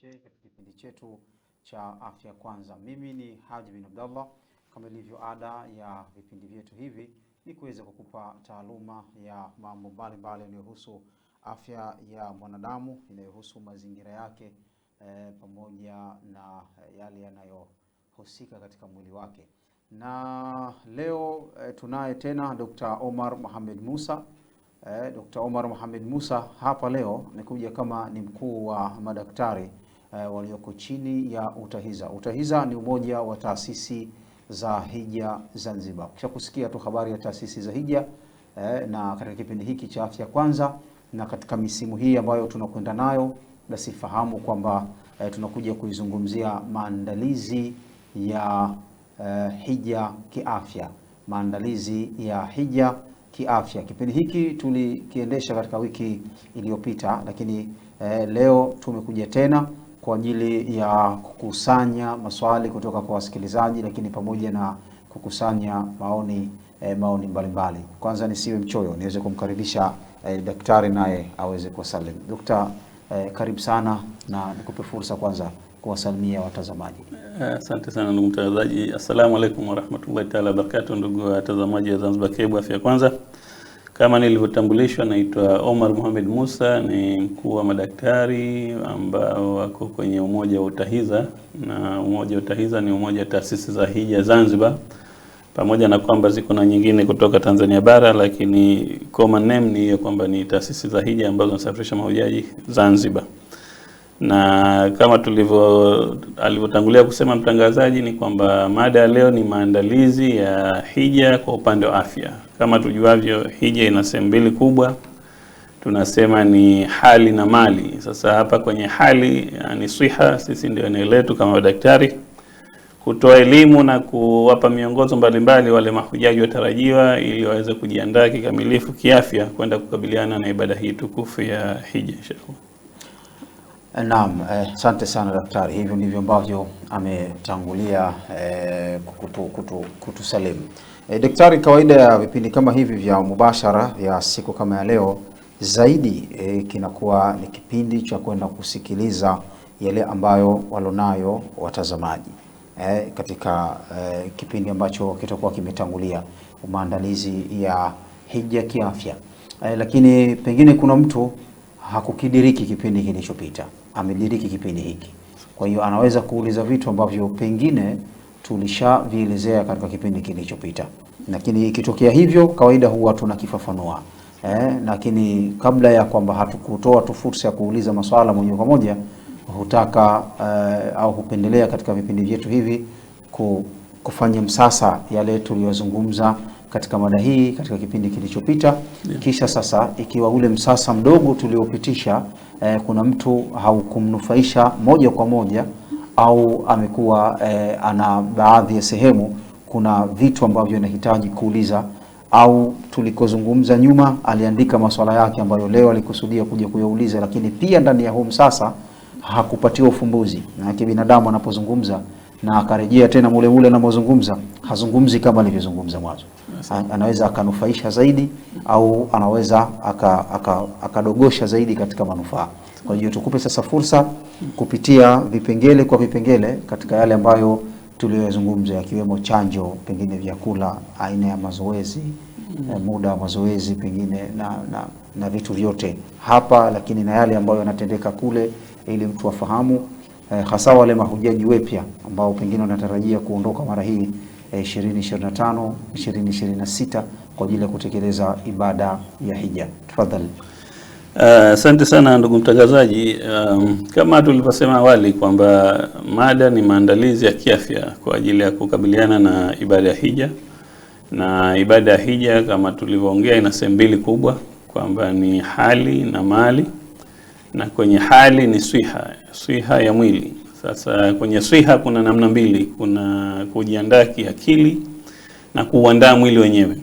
tukaribishe katika kipindi chetu cha Afya Kwanza. Mimi ni Haji bin Abdallah. Kama ilivyo ada ya vipindi vyetu hivi ni kuweza kukupa taaluma ya mambo mbalimbali yanayohusu afya ya mwanadamu, inayohusu mazingira yake pamoja na yale yanayohusika katika mwili wake. Na leo tunaye tena Dr. Omar Mohamed Musa. Dr. Omar Mohamed Musa hapa leo amekuja kama ni mkuu wa madaktari walioko chini ya UTAHIZA. UTAHIZA ni umoja wa taasisi za hija Zanzibar. Kisha kusikia tu habari ya taasisi za hija na katika kipindi hiki cha Afya Kwanza na katika misimu hii ambayo tunakwenda nayo, basi fahamu kwamba tunakuja kuizungumzia maandalizi ya hija kiafya. Maandalizi ya hija kiafya. Kipindi hiki tulikiendesha katika wiki iliyopita, lakini leo tumekuja tena kwa ajili ya kukusanya maswali kutoka kwa wasikilizaji, lakini pamoja na kukusanya maoni mbalimbali. Kwanza nisiwe mchoyo, niweze kumkaribisha daktari naye aweze kuwasalim. Dr. Karibu sana na nikupe fursa kwanza kuwasalimia watazamaji. Asante sana ndugu mtangazaji. Assalamu alaykum wa rahmatullahi ta'ala barakatuh. Ndugu watazamaji wa Zanzibar Cable Afya Kwanza. Kama nilivyotambulishwa, naitwa Omar Mohamed Musa, ni mkuu wa madaktari ambao wako kwenye umoja wa UTAHIZA, na umoja wa UTAHIZA ni umoja wa taasisi za hija Zanzibar, pamoja na kwamba ziko na nyingine kutoka Tanzania bara, lakini common name ni hiyo kwamba ni taasisi za hija ambazo zinasafirisha mahujaji Zanzibar. Na kama alivyotangulia kusema mtangazaji, ni kwamba mada leo ni maandalizi ya hija kwa upande wa afya. Kama tujuavyo, hija ina sehemu mbili kubwa, tunasema ni hali na mali. Sasa hapa kwenye hali ni siha, sisi ndio eneo letu kama madaktari kutoa elimu na kuwapa miongozo mbalimbali wale mahujaji watarajiwa ili waweze kujiandaa kikamilifu kiafya kwenda kukabiliana na ibada hii tukufu ya hija inshallah. Naam, asante sana daktari. Hivyo ndivyo ambavyo ametangulia kutusalimu. Daktari, kawaida ya vipindi kama hivi vya mubashara ya siku kama ya leo zaidi kinakuwa ni kipindi cha kwenda kusikiliza yale ambayo walonayo watazamaji katika kipindi ambacho kitakuwa kimetangulia maandalizi ya hija kiafya. Lakini pengine kuna mtu hakukidiriki kipindi kilichopita, amediriki kipindi hiki. Kwa hiyo anaweza kuuliza vitu ambavyo pengine tulishavielezea katika kipindi kilichopita. Lakini ikitokea hivyo, kawaida huwa tunakifafanua. Lakini kabla ya kwamba hatukutoa tu fursa ya kuuliza maswala moja kwa moja, hutaka au hupendelea katika vipindi vyetu hivi kufanya msasa yale tuliyozungumza katika mada hii katika kipindi kilichopita. Kisha sasa, ikiwa ule msasa mdogo tuliopitisha kuna mtu haukumnufaisha moja kwa moja, au amekuwa ana baadhi ya sehemu kuna vitu ambavyo inahitaji kuuliza, au tulikozungumza nyuma aliandika maswala yake ambayo leo alikusudia kuja kuyauliza, lakini pia ndani ya huu msasa hakupatiwa ufumbuzi. Na binadamu anapozungumza na akarejea tena mule anapozungumza, hazungumzi kama alivyozungumza mwanzo. Anaweza akanufaisha zaidi au anaweza akadogosha zaidi katika manufaa. Kwa hiyo tukupe sasa fursa kupitia vipengele kwa vipengele katika yale ambayo tuliyozungumza, yakiwemo chanjo, pengine vyakula, aina ya mazoezi, muda wa mazoezi pengine na vitu vyote hapa, lakini na yale ambayo yanatendeka kule, ili mtu afahamu, hasa wale mahujaji wapya ambao pengine wanatarajia kuondoka mara hii 2025 2026 kwa ajili ya kutekeleza ibada ya hija. Tafadhali. Asante sana ndugu mtangazaji. Kama tulivyosema awali kwamba mada ni maandalizi ya kiafya kwa ajili ya kukabiliana na ibada ya hija. Na ibada ya hija kama tulivyoongea ina sehemu mbili kubwa, kwamba ni hali na mali. Na kwenye hali ni swiha ya mwili. Sasa kwenye swiha kuna namna mbili, kuna kujiandaa kiakili na kuandaa mwili wenyewe.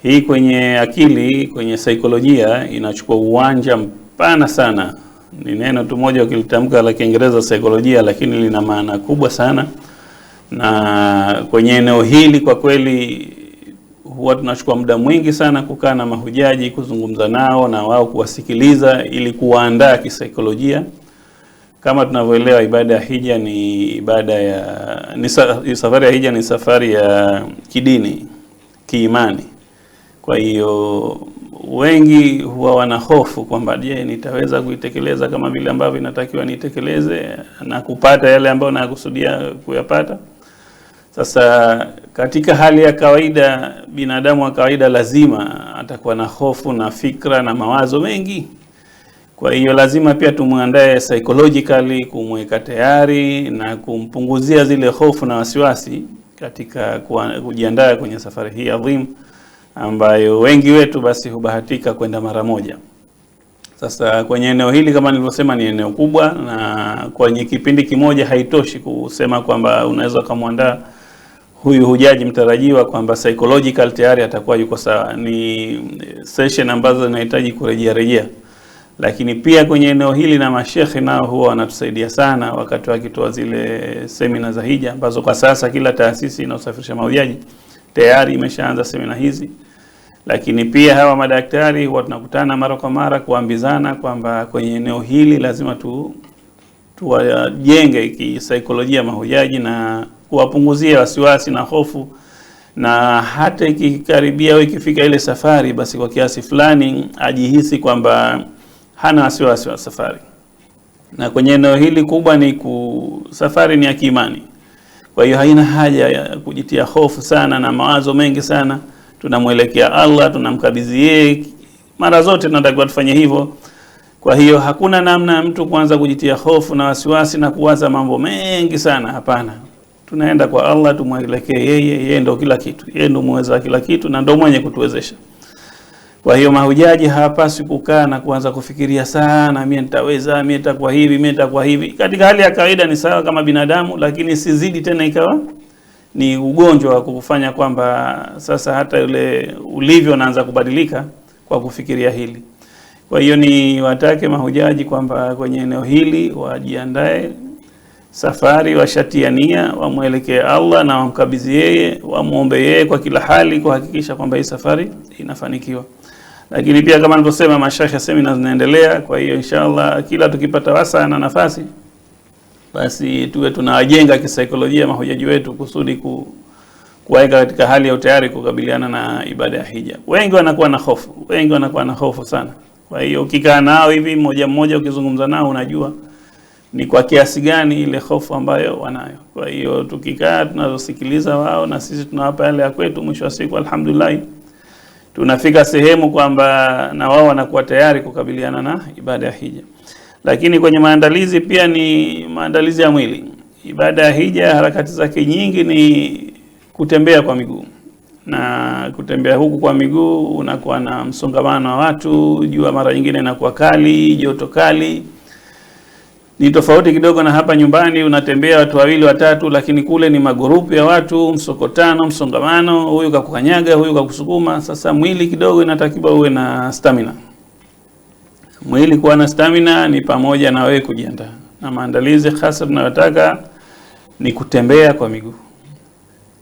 Hii kwenye akili, kwenye saikolojia inachukua uwanja mpana sana. Ni neno tu moja ukilitamka la Kiingereza saikolojia, lakini lina maana kubwa sana. Na kwenye eneo hili kwa kweli huwa tunachukua muda mwingi sana kukaa na mahujaji, kuzungumza nao na wao kuwasikiliza ili kuwaandaa kisaikolojia kama tunavyoelewa ibada ya hija ni ibada safari ya hija ni safari ya kidini, kiimani. Kwa hiyo wengi huwa wana hofu kwamba je, nitaweza kuitekeleza kama vile ambavyo inatakiwa nitekeleze na kupata yale ambayo nakusudia kuyapata. Sasa katika hali ya kawaida, binadamu wa kawaida lazima atakuwa na hofu na fikra na mawazo mengi. Kwa hiyo lazima pia tumuandae psychologically, kumweka tayari na kumpunguzia zile hofu na wasiwasi katika kujiandaa kwenye safari hii adhim ambayo wengi wetu basi hubahatika kwenda mara moja. Sasa kwenye eneo hili kama nilivyosema ni eneo kubwa, na kwenye kipindi kimoja haitoshi kusema kwamba unaweza kumwandaa huyu hujaji mtarajiwa kwamba psychological tayari atakuwa yuko sawa. Ni session ambazo zinahitaji kurejea. Lakini pia kwenye eneo hili na mashekhi nao huwa wanatusaidia sana wakati wakitoa zile semina za hija ambazo kwa sasa kila taasisi inayosafirisha mahujaji tayari imeshaanza semina hizi. Lakini pia hawa madaktari huwa tunakutana mara kwa mara kuambizana kwamba kwenye eneo hili lazima tuwajenge kisaikolojia mahujaji na kuwapunguzia wasiwasi na hofu, na hata ikikaribia au ikifika ile safari basi kwa kiasi fulani ajihisi kwamba hana wasiwasi wa safari. Na kwenye eneo hili kubwa ni safari ni ya kiimani. Kwa hiyo haina haja ya kujitia hofu sana na mawazo mengi sana. Tunamwelekea Allah, tunamkabidhi yeye. Mara zote tunatakiwa tufanye hivyo. Kwa hiyo hakuna namna mtu kuanza kujitia hofu na wasiwasi na kuwaza mambo mengi sana, hapana. Tunaenda kwa Allah, tumwelekee yeye ndio kila kitu. Yeye ndio muweza kila kitu na ndio mwenye kutuwezesha. Kwa hiyo mahujaji hawapaswi kukaa na kuanza kufikiria sana, mimi nitaweza, mimi nitakuwa hivi, mimi nitakuwa hivi. Katika hali ya kawaida ni sawa kama binadamu, lakini sizidi tena ikawa ni ugonjwa wa kukufanya kwamba sasa hata yule ulivyo naanza kubadilika kwa kufikiria hili. Kwa hiyo ni watake mahujaji kwamba kwenye eneo hili wajiandae safari, washatia nia, wamwelekee Allah na wamkabidhi yeye, wamuombe yeye kwa kila hali kuhakikisha kwamba hii safari inafanikiwa. Lakini pia kama nilivyosema mashekhe semina zinaendelea, kwa hiyo inshallah kila tukipata wasaa na nafasi basi tuwe tunawajenga kisaikolojia mahujaji wetu kusudi kuweka katika hali ya utayari kukabiliana na ibada ya hija. Wengi wanakuwa na hofu sana. Kwa hiyo ukikaa nao hivi mmoja ukizungumza nao unajua ni kwa kiasi gani ile hofu ambayo wanayo. Kwa hiyo tukikaa tunazosikiliza wao na sisi tunawapa yale ya kwetu, mwisho wa siku alhamdulillah tunafika sehemu kwamba na wao wanakuwa tayari kukabiliana na ibada ya hija. Lakini kwenye maandalizi pia ni maandalizi ya mwili. Ibada ya hija harakati zake nyingi ni kutembea kwa miguu. Na kutembea huku kwa miguu unakuwa na msongamano wa watu, jua mara nyingine inakuwa kali, joto kali. Ni tofauti kidogo na hapa nyumbani unatembea watu wawili watatu, lakini kule ni magrupu ya watu, msokotano, msongamano, huyu kakukanyaga, huyu kakusukuma. Sasa mwili kidogo inatakiwa uwe na stamina. Mwili kuwa na stamina ni pamoja na wewe kujiandaa. Na maandalizi hasa tunayotaka ni kutembea kwa miguu.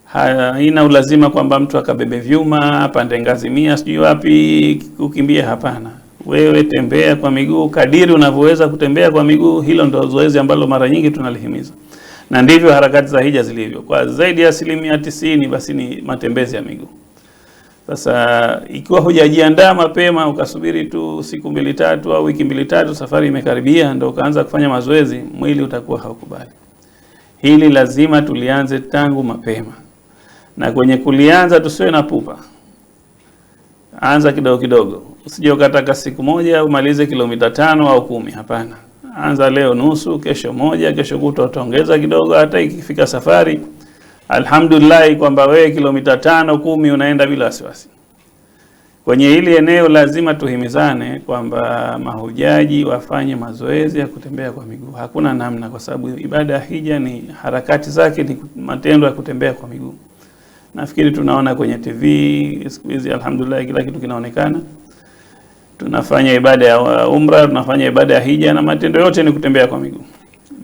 Haina ulazima kwamba mtu akabebe vyuma, pande ngazi 100 sijui wapi kukimbia, hapana. Wewe tembea kwa miguu kadiri unavyoweza kutembea kwa miguu. Hilo ndio zoezi ambalo mara nyingi tunalihimiza. Na ndivyo harakati za hija zilivyo. Kwa zaidi ya 90% basi ni matembezi ya miguu. Sasa ikiwa hujajiandaa mapema ukasubiri tu siku 2-3 au wiki 2-3 safari imekaribia ndio ukaanza kufanya mazoezi, mwili utakuwa haukubali. Hili lazima tulianze tangu mapema. Na kwenye kulianza tusiwe na pupa. Anza kidogo kidogo. Usije ukataka siku moja umalize kilomita 5 au 10, hapana. Anza leo nusu, kesho moja, kesho kutwa utaongeza kidogo. Hata ikifika safari alhamdulillah kwamba wewe kilomita 5-10 unaenda bila wasiwasi. Kwenye hili eneo lazima tuhimizane kwamba mahujaji wafanye mazoezi ya kutembea kwa miguu. Hakuna namna, kwa sababu ibada ya hija ni harakati zake ni matendo ya kutembea kwa miguu. Nafikiri tunaona kwenye TV siku hizi alhamdulillah kila kitu kinaonekana. Tunafanya ibada ya umra, tunafanya ibada ya hija na matendo yote ni kutembea kwa miguu.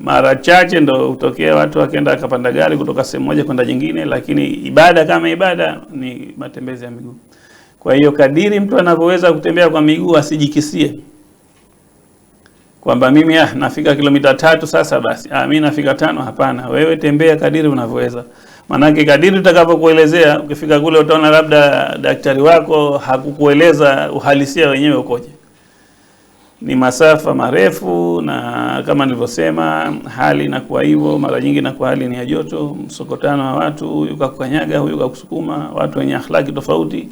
Mara chache ndo utokea watu wakaenda akapanda gari kutoka sehemu moja kwenda nyingine, lakini ibada kama ibada ni matembezi ya miguu. Kwa hiyo kadiri mtu anavyoweza kutembea kwa miguu asijikisie. kwamba mimi nafika kilomita 3 sasa basi mimi nafika 5. Hapana, wewe tembea kadiri unavyoweza. Manake kadiri utakapokuelezea, ukifika kule utaona labda daktari wako hakukueleza uhalisia wenyewe ukoje. Ni masafa marefu, na kama nilivyosema hali inakuwa hivyo. Mara nyingi inakuwa hali ni ya joto, msokotano wa watu, huyu kakukanyaga, huyu kakusukuma, watu wenye akhlaki tofauti.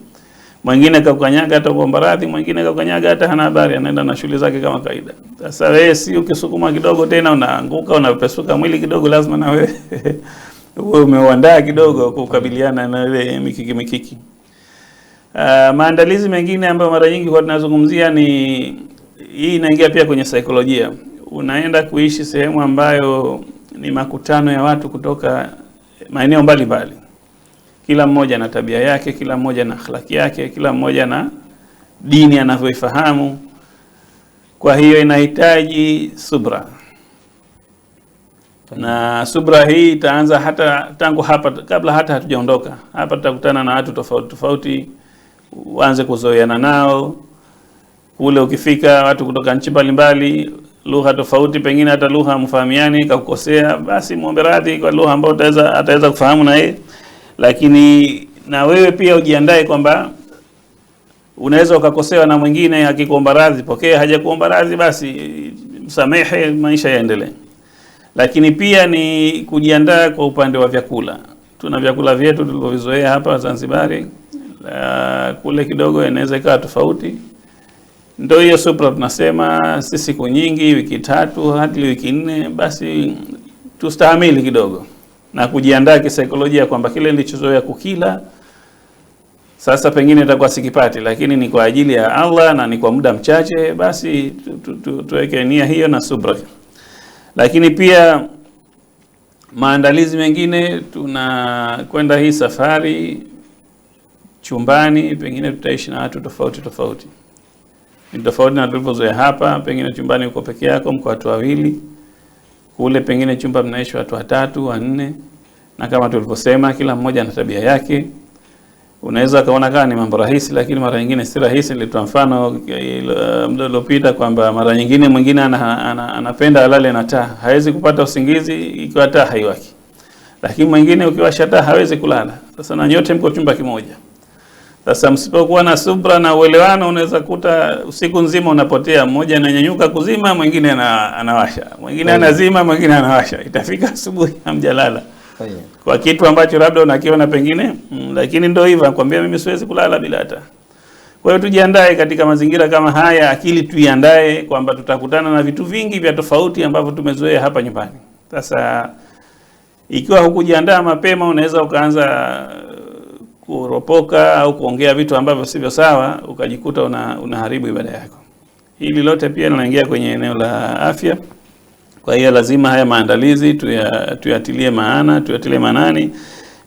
Mwingine kakukanyaga hata kuomba radhi, mwingine kakukanyaga hata hana habari, anaenda na shughuli zake kama kawaida. Sasa wewe si ukisukuma kidogo tena unaanguka, unapesuka mwili kidogo, lazima na wewe wewe umeuandaa kidogo kukabiliana na ile mikiki. Maandalizi mengine ambayo mara nyingi kwa tunazungumzia ni hii, inaingia pia kwenye saikolojia. Unaenda kuishi sehemu ambayo ni makutano ya watu kutoka maeneo mbalimbali. Kila mmoja na tabia yake, kila mmoja na akhlaki yake, kila mmoja na dini anavyoifahamu. Kwa hiyo inahitaji subra. Na subra hii itaanza hata tangu hapa, kabla hata hatujaondoka. Hapa tutakutana na watu tofauti tofauti, uanze kuzoeana nao. Kule ukifika watu kutoka nchi mbalimbali, lugha tofauti, pengine hata lugha mfahamiani, kakukosea, basi muombe radhi kwa lugha ambayo ataweza kufahamu na yeye. Lakini na wewe pia ujiandae kwamba unaweza ukakosewa na mwingine, akikuomba radhi pokea, hajakuomba radhi basi msamehe, maisha yaendelee. Lakini pia ni kujiandaa kwa upande wa vyakula. Tuna vyakula vyetu tulivyovizoea hapa Zanzibari, kule kidogo inaweza ikawa tofauti. Ndio hiyo subra tunasema, si siku nyingi, wiki 3 hadi wiki 4, basi tustahimili kidogo na kujiandaa kisaikolojia kwamba kile nilichozoea kukila sasa pengine itakuwa sikipati, lakini ni kwa ajili ya Allah na ni kwa muda mchache, basi tuweke nia hiyo na subra. Lakini pia maandalizi mengine, tunakwenda hii safari chumbani, pengine tutaishi na watu tofauti tofauti. Ni tofauti na tulivyozoea hapa, pengine chumbani uko peke yako, mko watu wawili. Kule pengine chumba mnaishi watu 3, 4, na kama tulivyosema kila mmoja ana tabia yake. Unaweza kaona kama ni mambo rahisi, lakini mara nyingine si rahisi. Nilitoa mfano muda uliopita kwamba mara nyingine mwingine anapenda alale na taa, hawezi kupata usingizi ikiwa taa haiwaki. Lakini mwingine ukiwasha taa hawezi kulala. Sasa na nyote mko chumba kimoja. Sasa msipokuwa na subra na uelewano, unaweza kuta usiku nzima unapotea, mmoja ananyanyuka kuzima, mwingine anawasha, mwingine anazima, mwingine anawasha. Itafika asubuhi hamjalala. Kwa kitu ambacho labda unakiona pengine, lakini ndio hivyo, nakwambia mimi siwezi kulala bila taa. Kwa hiyo tujiandae katika mazingira kama haya, akili tuiandae kwamba tutakutana na vitu vingi vya tofauti ambavyo tumezoea hapa nyumbani. Sasa ikiwa hukujiandaa mapema, unaweza ukaanza kuropoka au kuongea vitu ambavyo sivyo sawa, ukajikuta unaharibu ibada yako. Hili lote pia linaingia kwenye eneo la afya. Kwa hiyo lazima haya maandalizi tuyatilie maanani.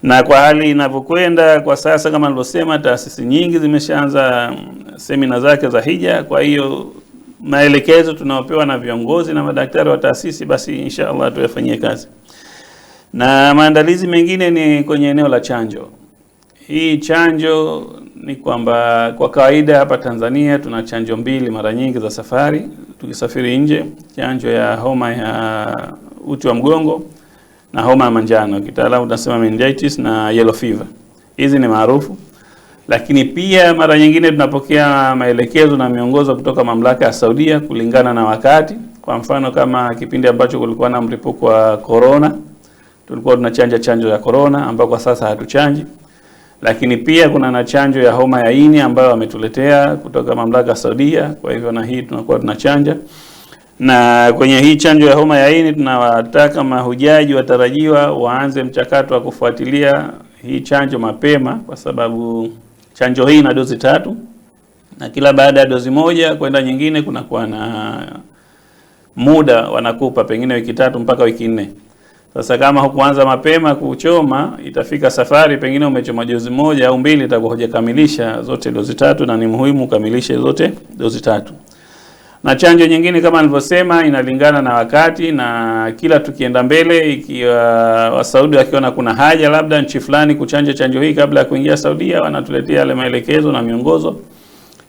Na kwa hali inavyokwenda kwa sasa, kama nilivyosema, taasisi nyingi zimeshaanza semina zake za hija. Kwa hiyo maelekezo tunaopewa na viongozi na madaktari wa taasisi, basi inshallah tuyafanyie kazi. Na maandalizi mengine ni kwenye eneo la chanjo. Hii chanjo ni kwamba kwa kawaida hapa Tanzania tuna chanjo 2 mara nyingi za safari tukisafiri nje, chanjo ya homa ya uti wa mgongo na homa ya manjano, kitaalamu tunasema meningitis na yellow fever. Hizi ni maarufu. Lakini pia mara nyingine tunapokea maelekezo na miongozo kutoka mamlaka ya Saudia kulingana na wakati. Kwa mfano kama kipindi ambacho kulikuwa na mlipuko wa corona, tulikuwa tunachanja chanjo ya corona ambayo kwa sasa hatuchanji. Lakini pia kuna na chanjo ya homa ya ini ambayo wametuletea kutoka mamlaka ya Saudia, kwa hivyo na hii tunakuwa tunachanja. Na kwenye hii chanjo ya homa ya ini tunawataka mahujaji watarajiwa waanze mchakato wa kufuatilia hii chanjo mapema, kwa sababu chanjo hii ina dozi 3 na kila baada ya dozi moja kwenda nyingine kunakuwa na muda wanakupa, pengine wiki 3 mpaka wiki 4. Sasa kama hukuanza mapema kuchoma, itafika safari pengine umechoma dozi 1 au 2, itakuwa hujakamilisha zote dozi 3, na ni muhimu ukamilishe zote dozi 3. Na chanjo nyingine kama nilivyosema inalingana na wakati, na kila tukienda mbele, ikiwa Wasaudi wakiona kuna haja labda nchi fulani kuchanja chanjo hii kabla ya kuingia Saudia, wanatuletea yale maelekezo na miongozo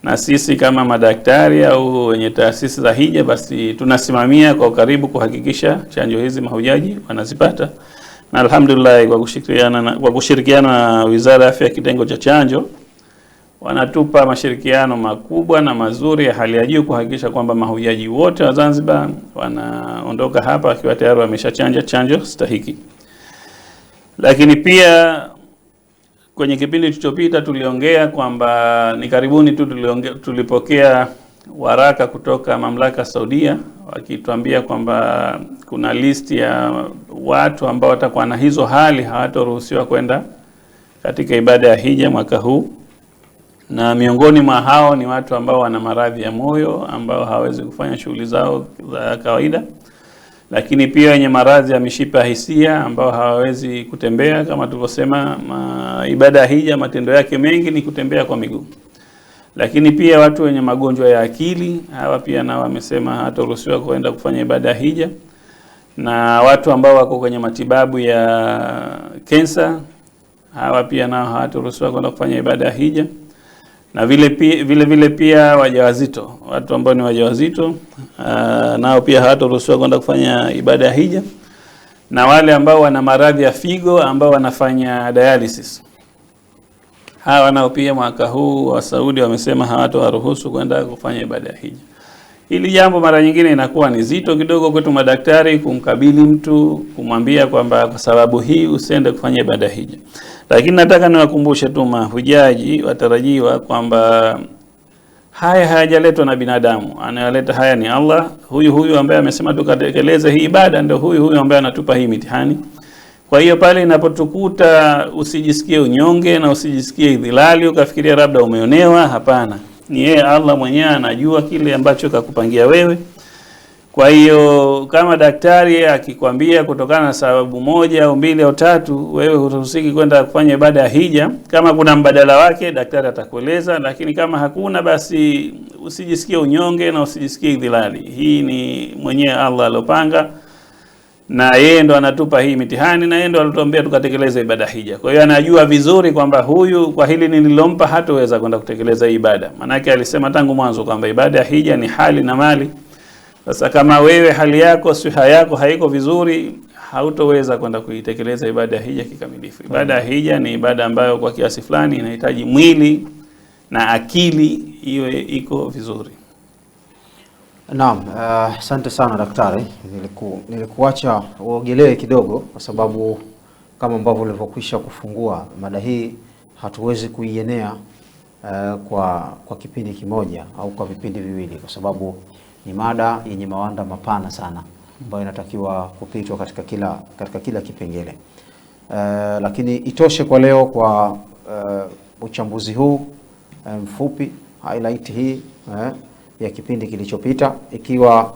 na sisi kama madaktari au wenye taasisi za hija basi tunasimamia kwa karibu kuhakikisha chanjo hizi mahujaji wanazipata. Na alhamdulillah kwa kushirikiana na Wizara ya Afya kitengo cha chanjo wanatupa mashirikiano makubwa na mazuri ya hali ya juu kuhakikisha kwamba mahujaji wote wa Zanzibar wanaondoka hapa wakiwa tayari wameshachanja chanjo stahiki. Lakini pia kwenye kipindi kilichopita tuliongea kwamba ni karibuni tu tulipokea waraka kutoka mamlaka Saudia wakituambia kwamba kuna listi ya watu ambao watakuwa na hizo hali hawataruhusiwa kwenda katika ibada ya hija mwaka huu, na miongoni mwa hao ni watu ambao wana maradhi ya moyo ambao hawezi kufanya shughuli zao za kawaida, lakini pia wenye maradhi ya mishipa hisia ambao hawawezi kutembea. Kama tulivyosema, ibada ya hija matendo yake mengi ni kutembea kwa miguu. Lakini pia watu wenye magonjwa ya akili, hawa pia nao wamesema hataruhusiwa kwenda kufanya ibada ya hija, na watu ambao wako kwenye matibabu ya kansa, hawa pia nao hawataruhusiwa kwenda kufanya ibada ya hija. Na vile pia wajawazito, watu ambao ni wajawazito nao pia hawataruhusiwa kwenda kufanya ibada ya hija, na wale ambao wana maradhi ya figo ambao wanafanya dialysis, hawa nao pia mwaka huu wa Saudi wamesema hawatawaruhusu kwenda kufanya ibada ya hija. Hili jambo mara nyingine inakuwa ni zito kidogo kwetu madaktari kumkabili mtu, kumwambia kwamba kwa sababu hii usiende kufanya ibada ya hija. Lakini nataka niwakumbushe tu mahujaji watarajiwa kwamba haya hayajaletwa na binadamu, anayeleta haya ni Allah. Huyu ambaye amesema tukatekeleze hii ibada ndio huyu ambaye anatupa hii mitihani. Kwa hiyo pale inapotukuta usijisikie unyonge na usijisikie idhilali ukafikiria labda umeonewa. Hapana, ni yeye Allah mwenyewe anajua kile ambacho kakupangia wewe. Kwa hiyo kama daktari akikwambia kutokana na sababu moja au mbili au tatu wewe huruhusiki kwenda kufanya ibada ya hija, kama kuna mbadala wake daktari atakueleza, lakini kama hakuna basi usijisikie unyonge na usijisikie idhilali. Hii ni mwenyewe Allah alopanga, na yeye ndo anatupa hii mitihani, na yeye ndo alituambia tukatekeleza ibada hija. Kwa hiyo anajua vizuri kwamba huyu kwa hili nililompa hataweza kwenda kutekeleza ibada. Maana yake alisema tangu mwanzo kwamba ibada ya hija ni hali na mali. Sasa kama wewe hali yako siha yako haiko vizuri, hautoweza kwenda kuitekeleza ibada ya hija kikamilifu. Ibada ya hija ni ibada ambayo kwa kiasi fulani inahitaji mwili na akili iwe iko vizuri. Naam, asante sana daktari. Nilikuacha uogelee kidogo kwa sababu kama ambavyo ulivyokwisha kufungua mada hii hatuwezi kuienea kwa kipindi kimoja au kwa vipindi viwili, kwa sababu ni mada yenye mawanda mapana sana ambayo inatakiwa kupitwa katika kila kipengele. Lakini itoshe kwa leo kwa uchambuzi huu mfupi, highlight hii ya kipindi kilichopita. Ikiwa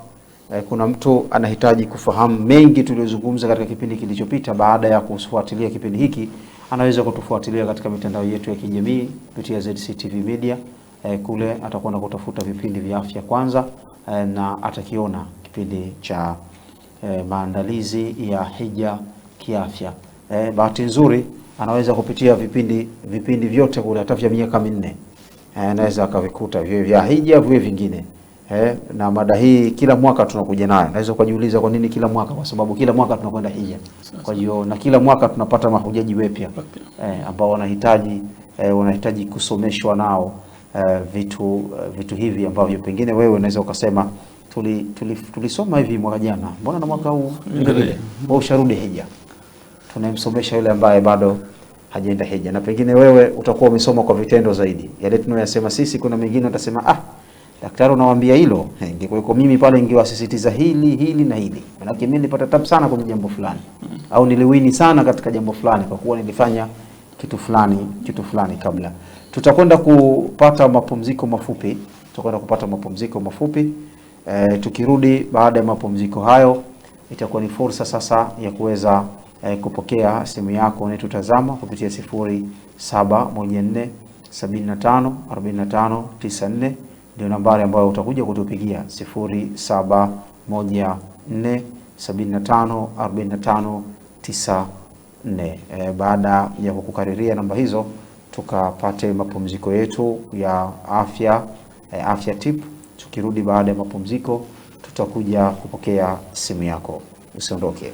kuna mtu anahitaji kufahamu mengi tuliyozungumza katika kipindi kilichopita, baada ya kufuatilia kipindi hiki, anaweza kutufuatilia katika mitandao yetu ya kijamii kupitia ZCTV Media. Kule atakuwa na kutafuta vipindi vya afya kwanza, na atakiona kipindi cha maandalizi ya hija kiafya. Bahati nzuri anaweza kupitia vipindi vyote kule, hata vya miaka minne anaweza akavikuta, vya hija vile vingine. Na mada hii kila mwaka tunakuja nayo. Naweza kujiuliza kwa nini kila mwaka? Kwa sababu kila mwaka tunakwenda hija. Kwa hiyo na kila mwaka tunapata mahujaji wapya ambao wanahitaji kusomeshwa nao vitu hivi ambavyo pengine wewe unaweza ukasema tulisoma hivi mwaka jana, mbona na mwaka huu vile usharudi hija. Tunamsomesha yule ambaye bado hajaenda hija, na pengine wewe utakuwa umesoma kwa vitendo zaidi yale tunayosema sisi. Kuna mengine utasema daktari unawaambia hilo, ingekuwa mimi pale ingewasisitiza hili na hili, maana mimi nilipata tabu sana kwenye jambo fulani, au niliwini sana katika jambo fulani kwa kuwa nilifanya kitu fulani kabla. Tutakwenda kupata mapumziko mafupi. Tukirudi baada ya mapumziko hayo, itakuwa ni fursa sasa ya kuweza kupokea simu yako unayotutazama kupitia 0714 75 45 94. Ndio nambari ambayo utakuja kutupigia 0714 75 45 94. Baada ya kukukariria namba hizo, tukapate mapumziko yetu ya afya tip. Tukirudi baada ya mapumziko tutakuja kupokea simu yako. Usiondoke.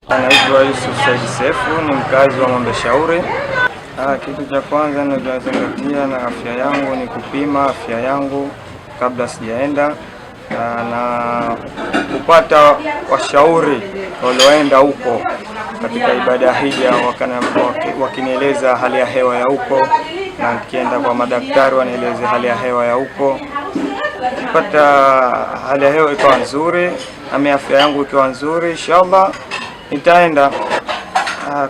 Anaitwa Yusuf Said Sefu, ni mkazi wa Mwembe Shauri. Kitu cha kwanza ninachozingatia na afya yangu ni kupima afya yangu kabla sijaenda, na kupata washauri walioenda huko katika ibada ya hija, wakinieleza hali ya hewa ya huko, na nikienda kwa madaktari wanieleze hali ya hewa ya huko. Kupata hali ya hewa ikawa nzuri na afya yangu ikiwa nzuri, inshallah nitaenda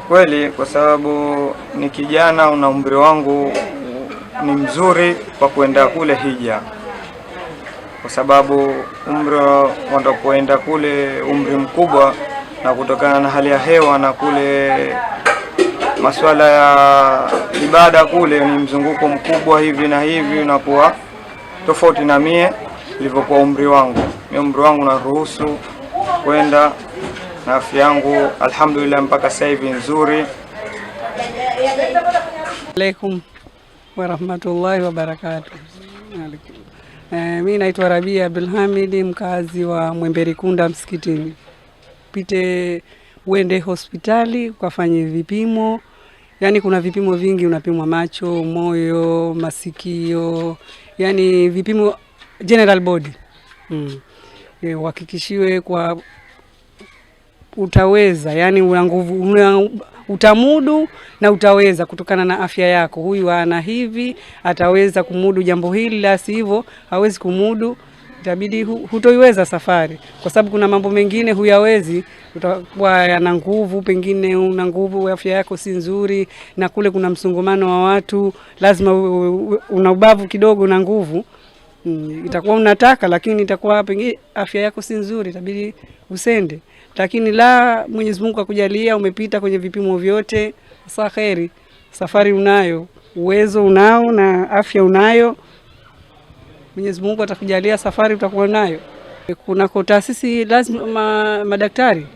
kweli, kwa sababu ni kijana na umri wangu ni mzuri kwa kuenda kule hija, kwa sababu umri wanapoenda kule umri mkubwa, na kutokana na hali ya hewa na kule masuala ya ibada kule ni mzunguko mkubwa hivi na hivi, unakuwa tofauti na mie nilivyokuwa umri wangu. Umri wangu unaruhusu kwenda, na afya yangu alhamdulillah mpaka sasa hivi nzuri. Alaikum wa rahmatullahi wa barakatuh. Mimi naitwa Rabia Abdulhamid, mkazi wa Mwemberikunda msikitini. Pite uende hospitali ukafanye vipimo. Yani kuna vipimo vingi, unapimwa macho, moyo, masikio, yani vipimo general body. Uhakikishiwe kwa utaweza, yani una nguvu, utamudu na utaweza kutokana na afya yako. Huyu ana hivi, ataweza kumudu jambo hili, la sivyo hawezi kumudu, itabidi hutoiweza safari, kwa sababu kuna mambo mengine huyawezi. Utakuwa yana nguvu, pengine una nguvu, afya yako si nzuri, na kule kuna msongamano wa watu, lazima una ubavu kidogo na nguvu, itakuwa unataka, lakini itakuwa pengine afya yako si nzuri, itabidi usende. Lakini la, Mwenyezi Mungu akujalia umepita kwenye vipimo vyote, sasa kheri, safari unayo, uwezo unao na afya unayo, Mwenyezi Mungu atakujalia safari utakuwa nayo. Kuna taasisi lazima madaktari.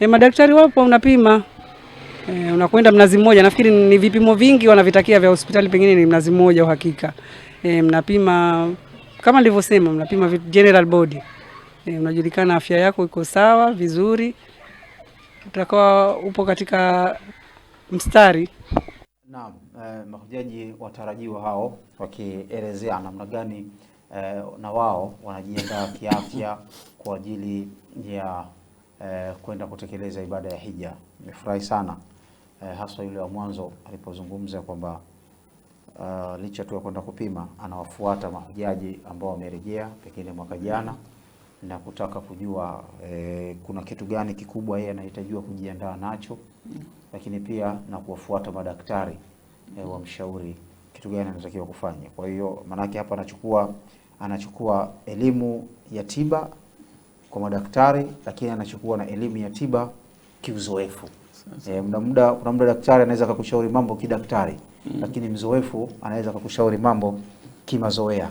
Madaktari wapo, unapima. Unakwenda Mnazi Mmoja, nafikiri ni vipimo vingi wanavitakia vya hospitali, pengine ni Mnazi Mmoja uhakika. Mnapima kama nilivyosema, mnapima general body. Unajulikana afya yako iko sawa vizuri, utakuwa upo katika mstari. Naam, mahujaji watarajiwa hao wakielezea namna gani na wao wanajiandaa kiafya kwa ajili ya kwenda kutekeleza ibada ya hija. Nimefurahi sana hasa yule wa mwanzo alipozungumza kwamba licha tu ya kwenda kupima, anawafuata mahujaji ambao wamerejea pekine mwaka jana na kutaka kujua kuna kitu gani kikubwa yeye anahitajiwa kujiandaa nacho, lakini pia na kuwafuata madaktari wamshauri kitu gani anatakiwa kufanya. Kwa hiyo manake hapa anachukua elimu ya tiba kwa madaktari, lakini anachukua na elimu ya tiba kiuzoefu. Kuna muda daktari anaweza kukushauri mambo kidaktari, lakini mzoefu anaweza kukushauri mambo kimazoea.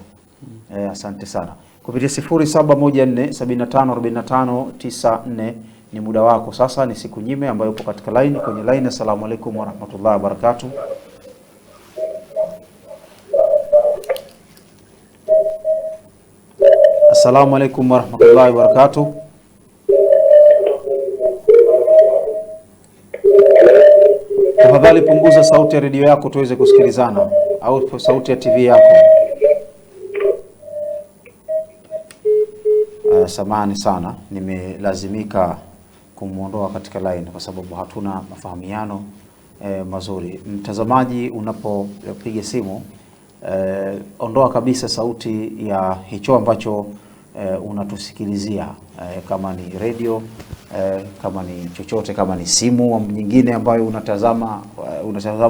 Asante sana. Kupitia 0714754594 ni muda wako sasa. Ni siku nyime ambayo upo katika line, kwenye line. Asalamu alaykum wa rahmatullahi wa barakatuh. Assalamu alaykum wa rahmatullahi wa barakatuh. Tafadhali punguza sauti ya redio yako tuweze kusikilizana, au sauti ya TV yako. Samahani sana, nimelazimika kumuondoa katika line kwa sababu hatuna mafahamiano mazuri. Mtazamaji, unapopiga simu ondoa kabisa sauti ya hicho ambacho unatusikilizia, kama ni radio, kama ni chochote, kama ni simu nyingine ambayo unatazama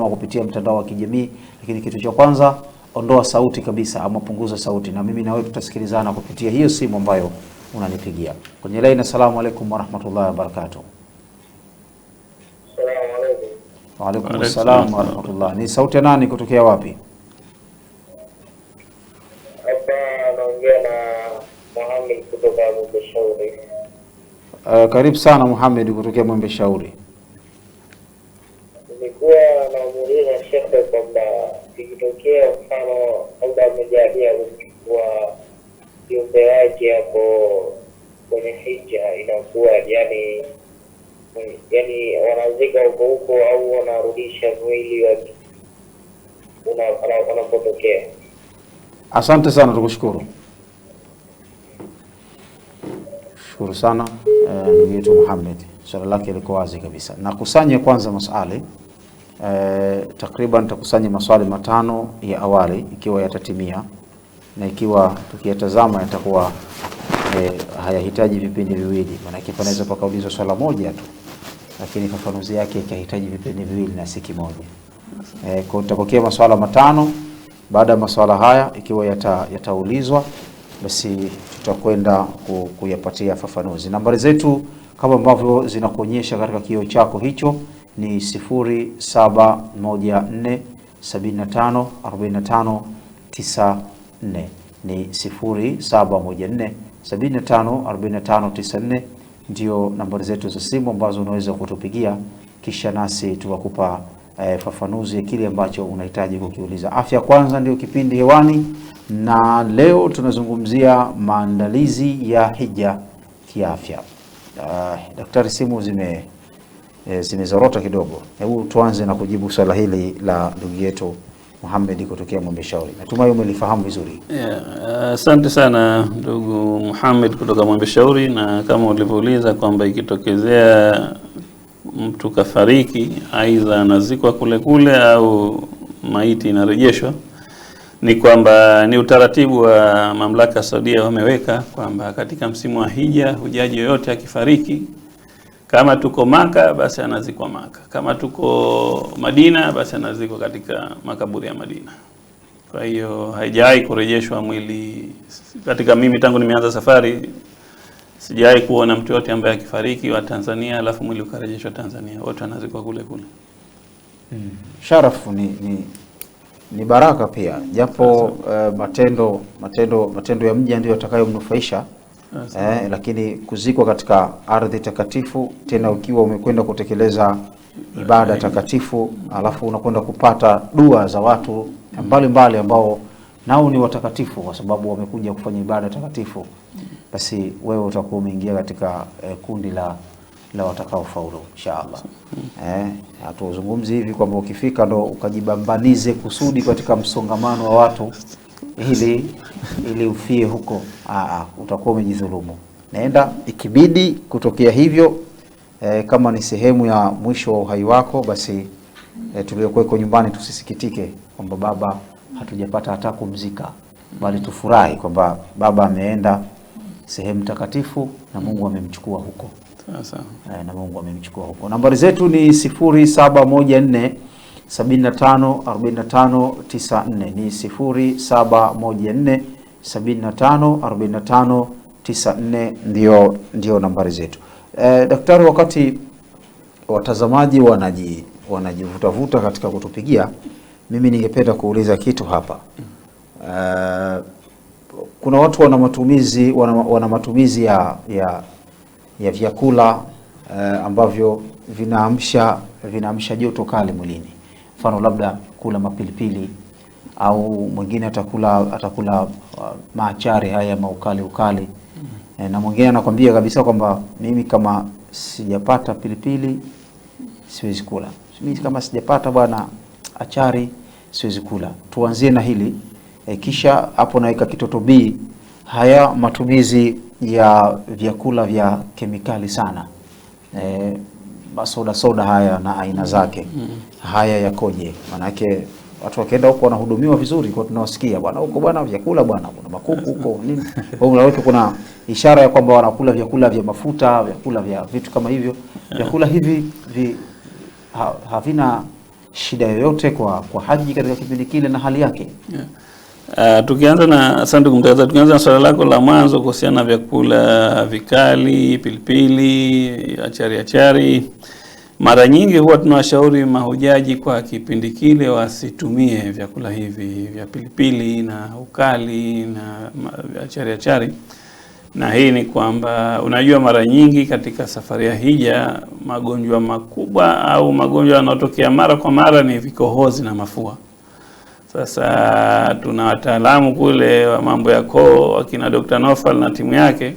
kupitia mtandao wa kijamii. Lakini kitu cha kwanza, ondoa sauti kabisa ama punguza sauti, na mimi na wewe tutasikilizana kupitia hiyo simu ambayo unanipigia kwenye line. Assalamu alaykum wa rahmatullahi wa barakatuh. Assalamu alaykum. Wa alaykum assalam wa rahmatullah. Ni sauti ya nani kutokea wapi? Hapa naongea na Muhammad kutoka Mwembe Shauri. Karibu sana Muhammad kutokea Mwembe Shauri. Nilikuwa namuuliza shekhe kwamba ikitokea mfano labda amejalia kuchukua kiumbe wake hapo kwenye hija, inakuwa yani wanazika huko huko au wanarudisha mwili wake unapotokea? Asante sana, tukushukuru. Shukuru sana ndugu yetu Muhammad. Swali lake liko wazi kabisa. Nakusanya kwanza maswali. Takriban takusanya maswali 5 ya awali ikiwa yatatimia, na ikiwa tukiyatazama yatakuwa hayahitaji vipindi viwili, maana panaweza pakaulizwa swala moja tu lakini fafanuzi yake ikahitaji vipindi viwili na si kimoja. Kwa tutapokea maswala 5. Baada ya maswala haya ikiwa yataulizwa, basi tutakwenda kuyapatia fafanuzi. Nambari zetu kama ambavyo zinakuonyesha katika kioo chako hicho ni 0714754594, ni 0714754594 ndio nambari zetu za simu ambazo unaweza kutupigia, kisha nasi tukakupa fafanuzi ya kile ambacho unahitaji kukiuliza. Afya Kwanza ndio kipindi hewani, na leo tunazungumzia maandalizi ya hija kiafya. Daktari, simu zimezorota kidogo. Hebu tuanze na kujibu swala hili la ndugu yetu Muhammad kutokea Mwembe Shauri. Natumai umelifahamu vizuri. Asante sana ndugu Muhammad kutoka Mwembe Shauri, na kama ulivyouliza kwamba ikitokezea mtu kafariki, aidha anazikwa kule kule au maiti inarejeshwa, ni kwamba ni utaratibu wa mamlaka ya Saudia wameweka kwamba katika msimu wa hija hujaji yoyote akifariki, kama tuko Maka basi anazikwa Maka, kama tuko Madina basi anazikwa katika makaburi ya Madina. Kwa hiyo haijawahi kurejeshwa mwili katika, mimi tangu nimeanza safari sijawahi kuona mtu yote ambaye akifariki wa Tanzania alafu mwili ukarejeshwa Tanzania, wote wanazikwa kule kule. Sharafu ni baraka pia, japo matendo ya mja ndio yatakayomnufaisha, lakini kuzikwa katika ardhi takatifu, tena ukiwa umekwenda kutekeleza ibada takatifu, alafu unakwenda kupata dua za watu mbalimbali ambao nao ni watakatifu kwa sababu wamekuja kufanya ibada takatifu, basi wewe utakuwa umeingia katika kundi la watakao faulu inshallah. Hatuzungumzi hivi kwamba ukifika ndo ukajibambanize kusudi katika msongamano wa watu ili ufie huko. Utakuwa umejidhulumu. Naenda ikibidi kutokea hivyo, kama ni sehemu ya mwisho wa uhai wako, basi tuliokuwa nyumbani tusisikitike kwamba baba hatujapata hata kumzika, bali tufurahi kwamba baba ameenda sehemu takatifu na Mungu amemchukua huko. Sawa. Na Mungu amemchukua huko. Nambari zetu ni 0714 754594, ni 0714 754594 ndio nambari zetu. Daktari, wakati watazamaji wanajivutavuta katika kutupigia, mimi ningependa kuuliza kitu hapa. Kuna watu wana matumizi ya vyakula ambavyo vinaamsha joto kali mwilini. Mfano labda kula mapilipili, au mwingine atakula maachari haya ukali. Na mwingine anakuambia kabisa kwamba mimi kama sijapata pilipili siwezi kula. Mimi kama sijapata bwana achari siwezi kula. Tuanzie na hili. Kisha hapo naweka kitoto B, haya matumizi ya vyakula vya kemikali sana. Soda haya na aina zake. Haya yakoje? Manake watu wakienda huko wanahudumiwa vizuri, kwa tunawasikia bwana huko bwana vyakula bwana kuna makuku huko nini. Kwa hiyo kuna ishara ya kwamba wanakula vyakula vya mafuta, vyakula vya vitu kama hivyo. Vyakula hivi havina shida yoyote kwa haji katika kipindi kile na hali yake. Tukianza na tukianza na swala lako la mwanzo kuhusiana na vyakula vikali, pilipili, achari, mara nyingi huwa tunawashauri mahujaji kwa kipindi kile wasitumie vyakula hivi vya pilipili na ukali na achari, Na hii ni kwamba unajua mara nyingi katika safari ya hija magonjwa makubwa au magonjwa yanayotokea mara kwa mara ni vikohozi na mafua. Sasa tuna wataalamu kule wa mambo ya koo wakina Dr. Nofal na timu yake,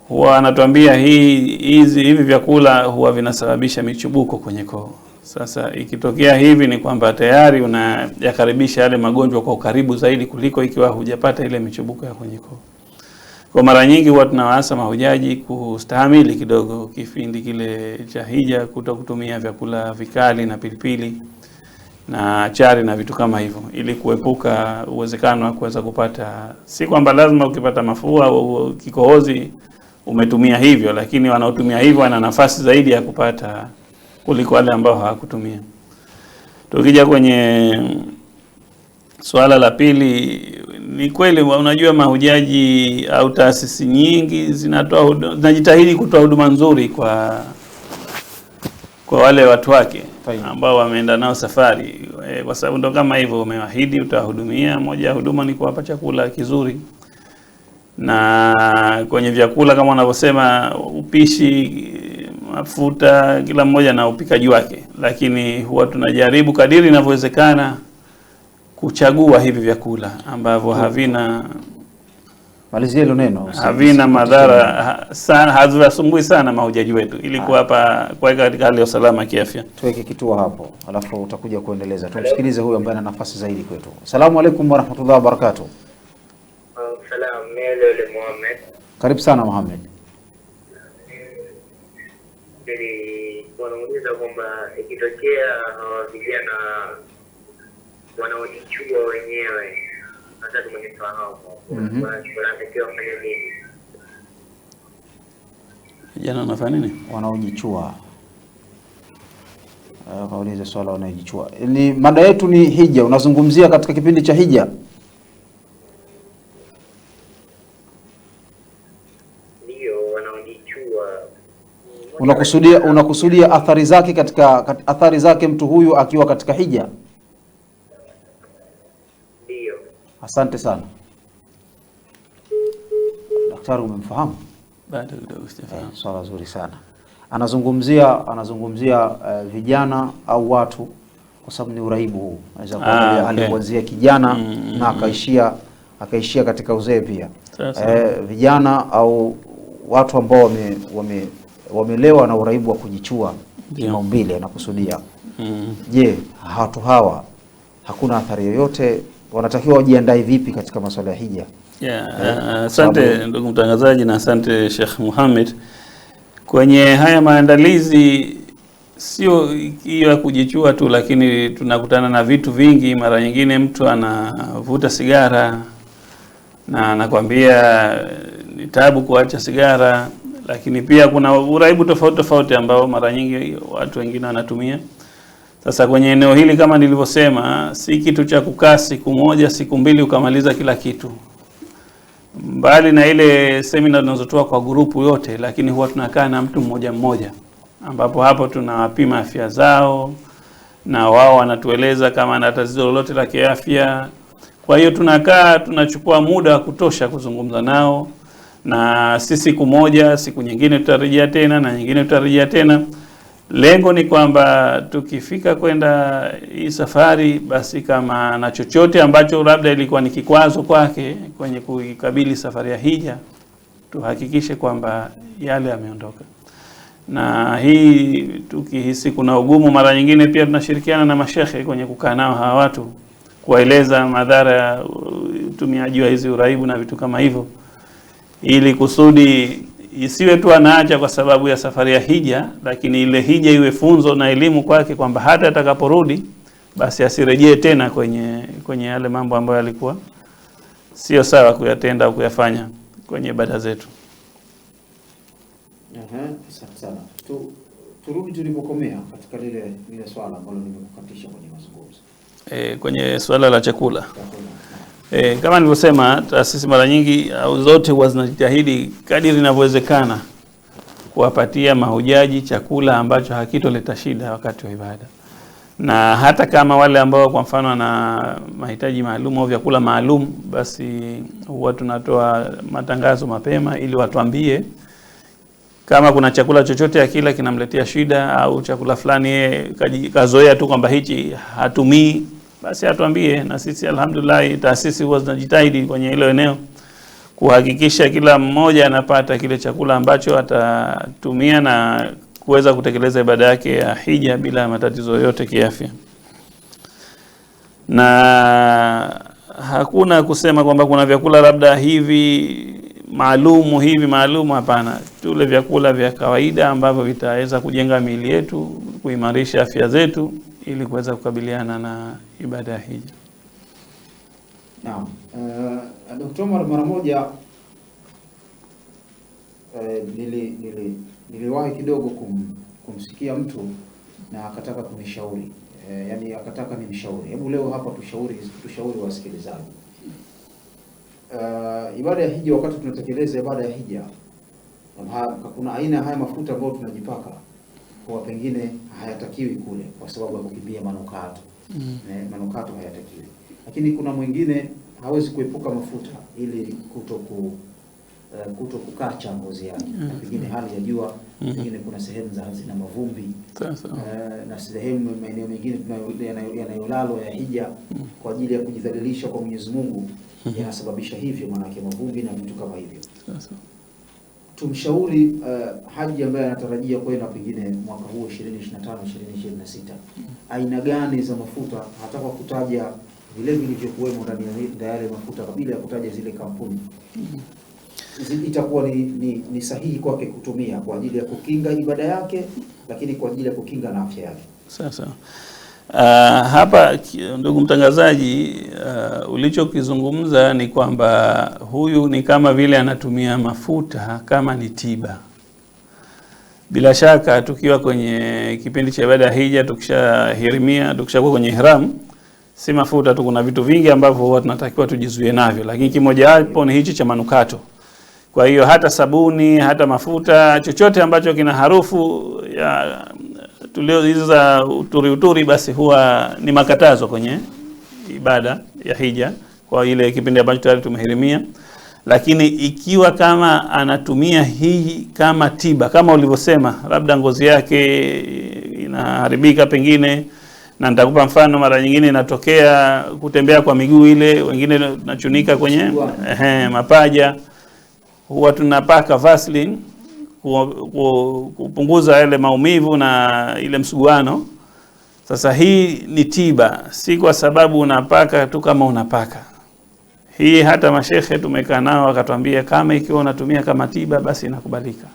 huwa anatuambia hivi vyakula huwa vinasababisha michubuko kwenye koo. Sasa ikitokea hivi ni kwamba tayari unayakaribisha yale magonjwa kwa ukaribu zaidi kuliko ikiwa hujapata ile michubuko ya kwenye koo. Kwa mara nyingi huwa tunawaasa mahujaji kustahimili kidogo kipindi kile cha hija, kutokutumia vyakula vikali na pilipili na chari na vitu kama hivyo, ili kuepuka uwezekano wa kuweza kupata, si kwamba lazima ukipata mafua au kikohozi umetumia hivyo, lakini wanaotumia hivyo wana nafasi zaidi ya kupata kuliko wale ambao hawakutumia. Tukija kwenye swala la pili, ni kweli unajua mahujaji au taasisi nyingi zinajitahidi kutoa huduma nzuri kwa wale watu wake ambao wameenda nao safari, kwa sababu ndo kama hivyo umeahidi utahudumia. Moja ya huduma ni kuwapa chakula kizuri, na kwenye vyakula kama wanavyosema upishi, mafuta, kila mmoja na upikaji wake, lakini huwa tunajaribu kadiri inavyowezekana kuchagua hivi vyakula ambavyo havina madhara sana, haziwasumbui sana mahujaji wetu, ili kuwapa kuweka katika hali ya usalama kiafya. Tuweke kituo hapo, alafu utakuja kuendeleza. Tumsikilize huyu ambaye ana nafasi zaidi kwetu. Asalamu alaykum wa rahmatullahi wa barakatuh. Salaam, Mele Muhammad. Karibu sana Muhammad. Wanauliza kwamba ikitokea vijana wanaojichua wenyewe hata kwenye fahamu, wanatakiwa kufanya nini? Vijana wanafanya nini? Wanaojichua. Kauliza swala wanaojichua. Ni mada yetu ni hija. Unazungumzia katika kipindi cha hija? Ndio, wanaojichua. Unakusudia athari zake athari zake mtu huyu akiwa katika hija? Ndio. Asante sana. Daktari, umemfahamu? Bado kidogo sijafahamu. Swala zuri sana. Anazungumzia vijana au watu, kwa sababu ni uraibu huu. Anaweza kuangalia alianzia kijana na akaishia katika uzee pia. Vijana au watu ambao wamelewa na uraibu wa kujichua kimaumbile anakusudia. Je, watu hawa hakuna athari yoyote? Wanatakiwa wajiandae vipi katika masuala ya hija? Asante ndugu mtangazaji, na asante Sheikh Muhammad. Kwenye haya maandalizi sio hiyo ya kujichua tu, lakini tunakutana na vitu vingi. Mara nyingine mtu anavuta sigara na anakuambia ni tabu kuacha sigara, lakini pia kuna uraibu tofauti ambao mara nyingi watu wengine wanatumia. Sasa kwenye eneo hili kama nilivyosema, si kitu cha kukaa siku moja siku mbili ukamaliza kila kitu. Mbali na ile seminar tunazotoa kwa grupu yote, lakini huwa tunakaa na mtu mmoja ambapo hapo tunawapima afya zao na wao wanatueleza kama ana tatizo lolote la kiafya. Kwa hiyo tunakaa tunachukua muda wa kutosha kuzungumza nao, na si siku moja, siku nyingine tutarejea tena na nyingine tutarejea tena. Lengo ni kwamba tukifika kwenda hii safari, basi kama na chochote ambacho labda ilikuwa ni kikwazo kwake kwenye kuikabili safari ya hija, tuhakikishe kwamba yale yameondoka. Na hii tukihisi kuna ugumu, mara nyingine pia tunashirikiana na mashehe kwenye kukaa nao hawa watu, kuwaeleza madhara ya utumiaji wa hizi uraibu na vitu kama hivyo, ili kusudi isiwe tu anaacha kwa sababu ya safari ya hija, lakini ile hija iwe funzo na elimu kwake, kwamba hata atakaporudi basi asirejee tena kwenye yale mambo ambayo alikuwa sio sawa kuyatenda au kuyafanya kwenye ibada zetu. Asante sana. Turudi tulipokomea katika lile swala ambalo nimekukatisha kwenye mazungumzo. Kwenye swala la chakula. Kama nilivyosema, taasisi mara nyingi au zote huwa zinajitahidi kadiri inavyowezekana kuwapatia mahujaji chakula ambacho hakitoleta shida wakati wa ibada. Na hata kama wale ambao kwa mfano wana mahitaji maalum au vyakula maalum, basi huwa tunatoa matangazo mapema ili watuambie kama kuna chakula chochote akila kinamletea shida, au chakula fulani kazoea tu kwamba hichi hatumii, basi atuambie. Na sisi alhamdulillah taasisi huwa zinajitahidi kwenye hilo eneo kuhakikisha kila mmoja anapata kile chakula ambacho atatumia na kuweza kutekeleza ibada yake ya hija bila matatizo yoyote kiafya. Na hakuna kusema kwamba kuna vyakula labda hivi maalumu, hapana. Tule vyakula vya kawaida ambavyo vitaweza kujenga miili yetu, kuimarisha afya zetu ili kuweza kukabiliana na ibada ya hija. Naam. Dr. Omar, mara moja niliwahi kidogo kumsikia mtu na akataka kunishauri, yani akataka nimshauri. Hebu leo hapa tushauri wasikilizaji. Ibada ya hija, wakati tunatekeleza ibada ya hija, kuna aina haya mafuta ambayo tunajipaka kwa pengine hayatakiwi kule kwa sababu ya kukimbia manukato. Manukato hayatakiwi. Lakini kuna mwingine hawezi kuepuka mafuta ili kuto kukacha ngozi yake. Pengine hali ya jua, pengine kuna sehemu zina mavumbi. Na sehemu maeneo mengine yanayolalo ya hija kwa ajili ya kujidhalilisha kwa Mwenyezi Mungu yanasababisha hivyo, maana yake mavumbi na vitu kama hivyo. Tumshauri haji ambaye anatarajia kwenda pengine mwaka huu 2025 2026, aina gani za mafuta, hata kwa kutaja vile vilivyokuwemo ndani ya yale mafuta kabla ya kutaja zile kampuni, itakuwa ni sahihi kwake kutumia kwa ajili ya kukinga ibada yake, lakini kwa ajili ya kukinga na afya yake. Sasa hapa ndugu mtangazaji, ulichokizungumza ni kwamba huyu ni kama vile anatumia mafuta kama ni tiba. Bila shaka tukiwa kwenye kipindi cha ibada ya hija, tukishahirimia, tukishakuwa kwenye ihram, si mafuta tu, kuna vitu vingi ambavyo huwa tunatakiwa tujizuie navyo, lakini kimoja hapo ni hichi cha manukato. Kwa hiyo hata sabuni, hata mafuta, chochote ambacho kina harufu ya tulio hizo za uturi, basi huwa ni makatazo kwenye ibada ya hija kwa ile kipindi ambacho tayari tumehirimia. Lakini ikiwa kama anatumia hii kama tiba, kama ulivyosema, labda ngozi yake inaharibika pengine, na nitakupa mfano, mara nyingine inatokea kutembea kwa miguu ile, wengine tunachunika kwenye mapaja, huwa tunapaka Vaseline kupunguza yale maumivu na ile msuguano. Sasa hii ni tiba, si kwa sababu unapaka tu kama unapaka. Hii hata mashehe tumekaa nao wakatuambia kama ikiwa unatumia kama tiba basi inakubalika.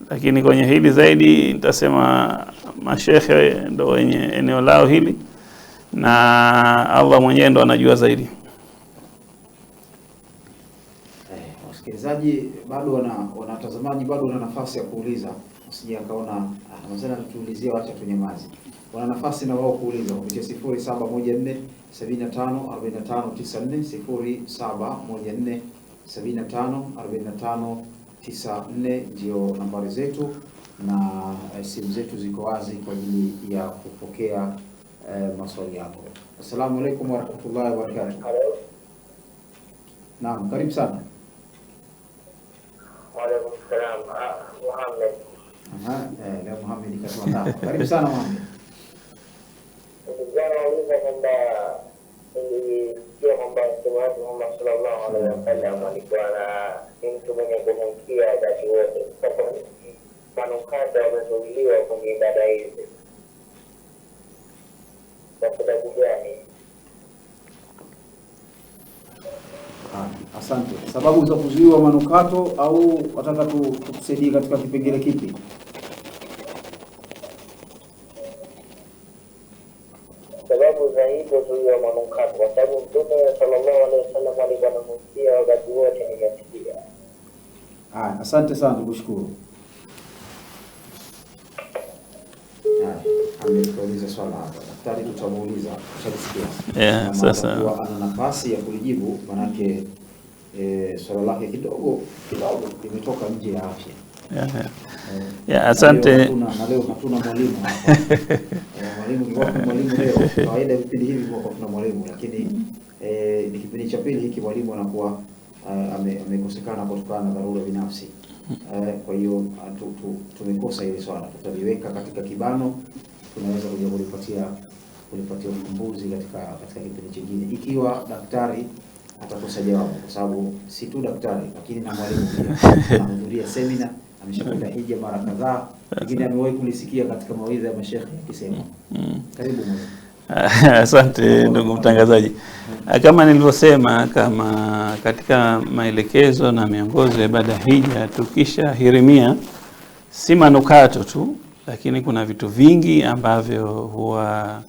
Lakini kwenye hili zaidi nitasema mashehe ndo wenye eneo lao hili, na Allah mwenyewe ndo anajua zaidi. Wasikilizaji bado wanatazamaji bado wana nafasi ya kuuliza, usije akaona mzana tuulizie acha tunyamaze. Wana nafasi na wao kuuliza kupitia 0714 75 45 94, 0714 75 45 94 ndio nambari zetu, na simu zetu ziko wazi kwa ajili ya kupokea maswali yako. Asalamu alaykum wa rahmatullahi wa barakatuh. Naam, karibu sana. Waalaikum salam. Muhammad. Leo Muhammad katoa. Karibu sana Muhammad. Ndio nauliza kwamba nilisikia kwamba Mtume Muhammad sallallahu alaihi wasallam alikuwa ni mtu mwenye kunukia wakati wote. Kwa manukato yamezuiliwa kwenye ibada hizi. Kwa sababu gani? Asante. Sababu za kuzuiwa manukato, au wataka tukusaidie katika kipengele kipi? Sababu za hizo zuiwa manukato, kwa sababu Mtume sallallahu alaihi wasallam alikuwa ananukia wakati wote, nimesikia. Asante sana, tukushukuru. Ameuliza swala hapa. Daktari tutamuuliza, tushasikia. Sasa ana nafasi ya kujibu, manake swala lake kidogo limetoka nje ya afya. asante. Na leo hatuna mwalimu hapa. Mwalimu ni wapi mwalimu leo? Kawaida vipindi hivi kwa kuna mwalimu, lakini ni kipindi cha pili hiki mwalimu anakuwa amekosekana kutokana na dharura binafsi. Kwa hiyo tumekosa ile swala, tutaliweka katika kibano, tunaweza kuja kulipatia ufumbuzi katika kipindi kingine ikiwa daktari atakosa jawabu, kwa sababu si tu daktari lakini na mwalimu pia anahudhuria semina, ameshakwenda hija mara kadhaa, lakini amewahi kulisikia katika mawaidha ya mashekhe akisema. Karibu mwalimu. Asante ndugu mtangazaji. Kama nilivyosema, kama katika maelekezo na miongozo ya ibada hija, tukisha hirimia si manukato tu, lakini kuna vitu vingi ambavyo huwa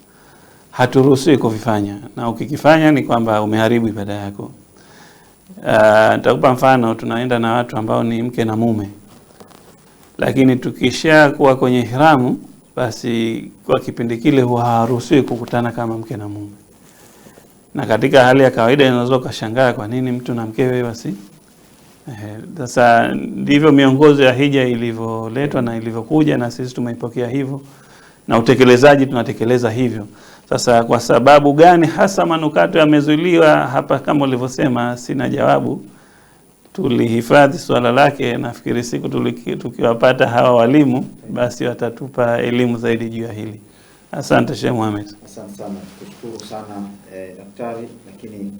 haturuhusiwi kuvifanya, na ukikifanya ni kwamba umeharibu ibada yako. Nitakupa mfano. Tunaenda na watu ambao ni mke na mume, lakini tukisha kuwa kwenye ihramu, basi kwa kipindi kile huwa haruhusiwi kukutana kama mke na mume. Na katika hali ya kawaida unaweza kushangaa kwa nini mtu na mkewe basi. Sasa ndivyo miongozo ya hija ilivyoletwa na ilivyokuja, na sisi tumeipokea hivyo, na utekelezaji tunatekeleza hivyo. Sasa kwa sababu gani hasa manukato yamezuiliwa hapa? Kama ulivyosema, sina jawabu. Tulihifadhi swala lake, nafikiri siku tukiwapata hawa walimu basi watatupa elimu zaidi juu ya hili. Asante Sheikh Mohamed. Asante sana, tukushukuru sana daktari, lakini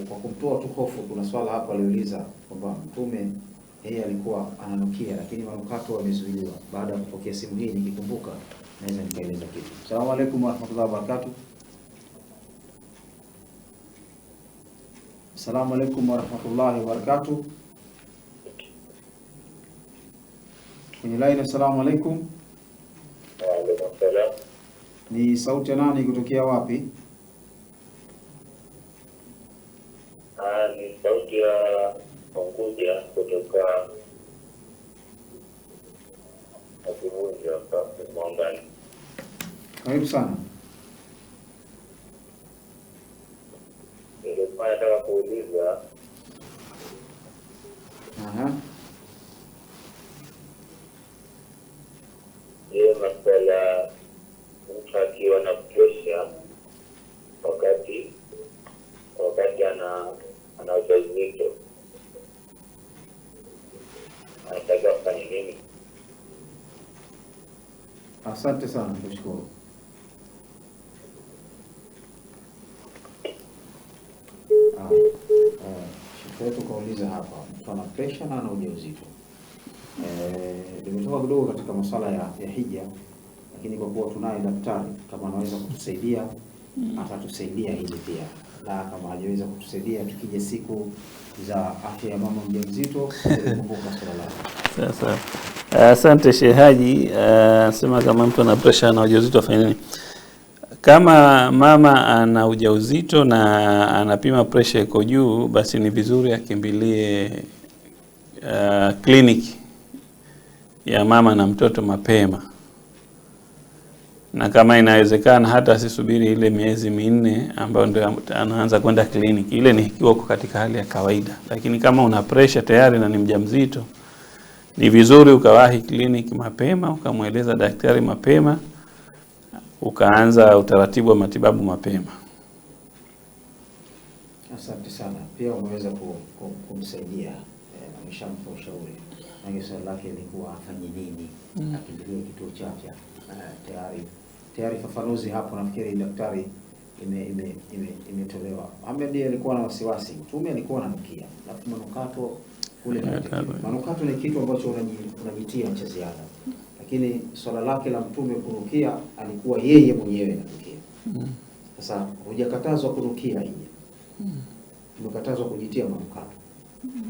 kwa kumtoa tu hofu, kuna swala hapa aliuliza kwamba Mtume yeye alikuwa ananukia lakini manukato yamezuiliwa. Baada ya kupokea simu hii nikikumbuka naweza nikaeleza kitu. Asalamu alaykum wa rahmatullahi wa barakatuh. Asalamu alaykum wa rahmatullahi wa barakatuh. Kwenye line. Asalamu alaykum. Wa alaykum salaam. Ni sauti ya nani kutokea wapi? Ni sauti ya Unguja kutoka Kibunja hapa Mwangani. Karibu sana. Nilikuwa nataka kuuliza masuala mtu akiwa na pressure wakati ana ujauzito anataka kufanya nini? Asante sana, kushukuru. Shukuru kauliza hapa, mtu ana pressure na ana ujauzito. Nimetoka kidogo katika masuala ya hija, lakini kwa kuwa tunaye daktari, kama anaweza kutusaidia atatusaidia hili pia, na kama hajaweza kutusaidia tukija siku za afya ya mama mjamzito kumbuka swala lake. Sasa asante Sheikh Haji. Sema kama mtu ana pressure na ujauzito afanye nini? Kama mama ana ujauzito na anapima pressure iko juu, basi ni vizuri akimbilie kliniki ya mama na mtoto mapema, na kama inawezekana hata asisubiri ile miezi 4 ambayo ndio anaanza kwenda kliniki. Ile ni ikiwa uko katika hali ya kawaida, lakini kama una pressure tayari na ni mjamzito, ni vizuri ukawahi kliniki mapema, ukamweleza daktari mapema, ukaanza utaratibu wa matibabu mapema. Asante sana. Pia umeweza kumsaidia na mshampa ushauri. Na swali lake lilikuwa afanye nini? Akimbilie kituo cha afya. Tayari fafanuzi hapo nafikiri daktari imetolewa. Ahmed alikuwa na wasiwasi. Mtume alikuwa ananukia. Alafu manukato kule manukato ni kitu ambacho unajitia cha ziada. Lakini swala lake la Mtume kunukia alikuwa yeye mwenyewe ananukia. Sasa hujakatazwa kunukia hija. Umekatazwa kujitia manukato.